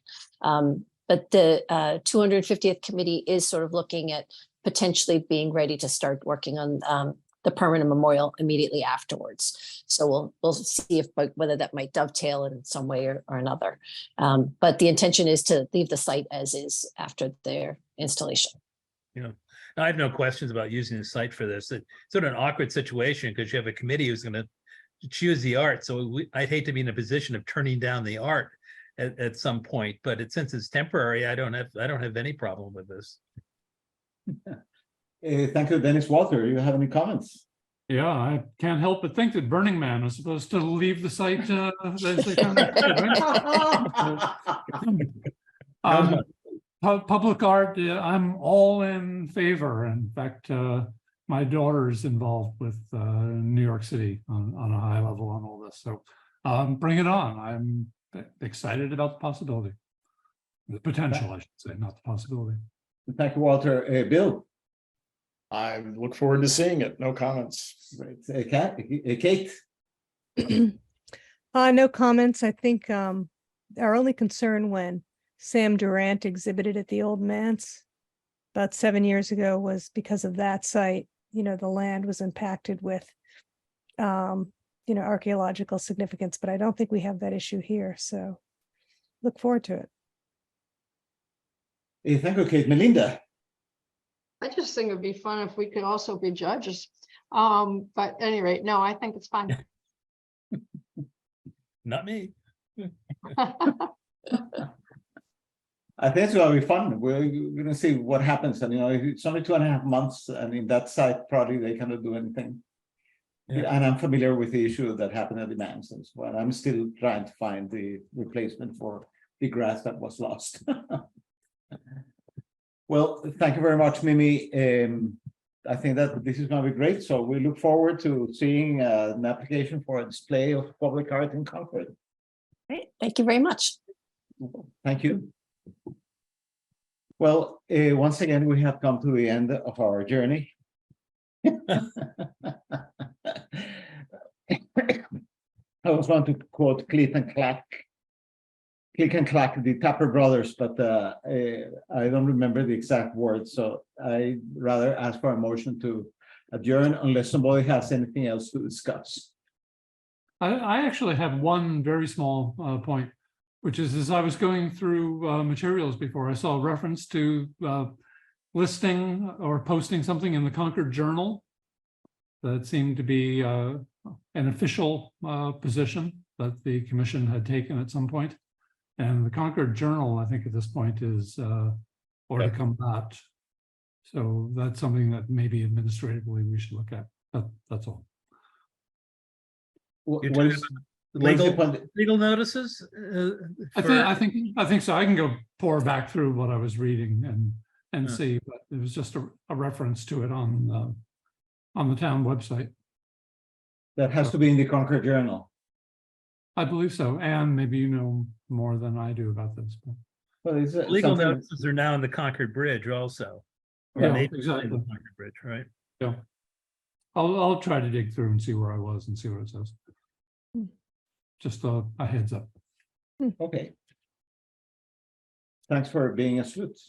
But the 250th committee is sort of looking at potentially being ready to start working on the permanent memorial immediately afterwards. So we'll see whether that might dovetail in some way or another. But the intention is to leave the site as is after their installation. Yeah, I have no questions about using the site for this. It's sort of an awkward situation because you have a committee who's going to choose the art. So I'd hate to be in a position of turning down the art at some point. But since it's temporary, I don't have any problem with this. Thank you, Dennis. Walter, you have any comments? Yeah, I can't help but think that Burning Man was supposed to leave the site as they found it. Public art, I'm all in favor. In fact, my daughter's involved with New York City on a high level on all this. So bring it on. I'm excited about the possibility. The potential, I should say, not the possibility. Thank you, Walter. Bill? I look forward to seeing it. No comments. Right. Kate? No comments. I think our only concern when Sam Durant exhibited at the Old Manse about 7 years ago was because of that site. You know, the land was impacted with, archaeological significance, but I don't think we have that issue here. So look forward to it. Thank you, Kate. Melinda? I just think it'd be fun if we could also be judges. But at any rate, no, I think it's fine. Not me. I think it's going to be fun. We're going to see what happens. And, it's only 2.5 months. And in that site, probably they cannot do anything. Yeah. And I'm familiar with the issue that happened at the Manse as well. I'm still trying to find the replacement for the grass that was lost. Well, thank you very much, Mimi. I think that this is going to be great. So we look forward to seeing an application for a display of public art in Concord. Great. Thank you very much. Thank you. Well, once again, we have come to the end of our journey. I was going to quote Click and Clack, the Tapper Brothers, but I don't remember the exact words, so I rather ask for a motion to adjourn unless somebody has anything else to discuss. I actually have one very small point, which is as I was going through materials before, I saw a reference to listing or posting something in the Concord Journal that seemed to be an official position that the commission had taken at some point. And the Concord Journal, I think at this point is or to combat. So that's something that maybe administratively we should look at. That's all. You're What talking is about legal notices? I think so. I can go pour back through what I was reading and see, but it was just a reference to it on the town website. that has to be in the Concord Journal? I believe so, and maybe you know more than I do about this. But Well, is it Legal something- notices are now in the Concord Bridge also. Or Yeah, maybe in exactly. the Concord Bridge, right? yeah, I'll try to dig through and see where I was and see what it says. Just a heads up. Okay. Thanks for being astute.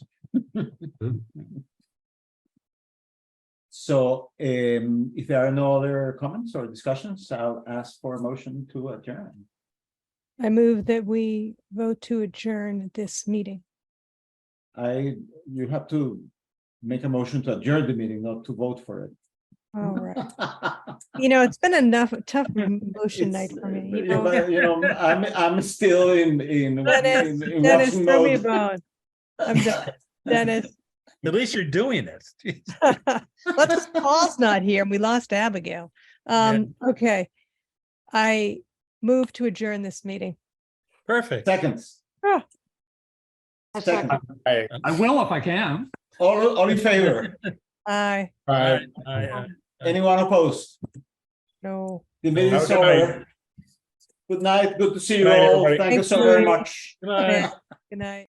So, if there are no other comments or discussions, I'll ask for a motion to adjourn. I move that we vote to adjourn this meeting. You have to make a motion to adjourn the meeting, not to vote for it. All right. It's been a tough motion night for me. I'm still in Dennis, watching throw me a mode. bone. I'm done. Dennis. At least you're doing it. Let's, Paul's not here and we lost Abigail. Okay. I move to adjourn this meeting. Perfect. Seconds. Oh. Second. I will if I can. All in favor? Aye. Anyone opposed? No. The meeting's Good night. over. Good night. Good to see you Good night, all. everybody. Thank you Thanks, so very Louis. much. Good night. Good night.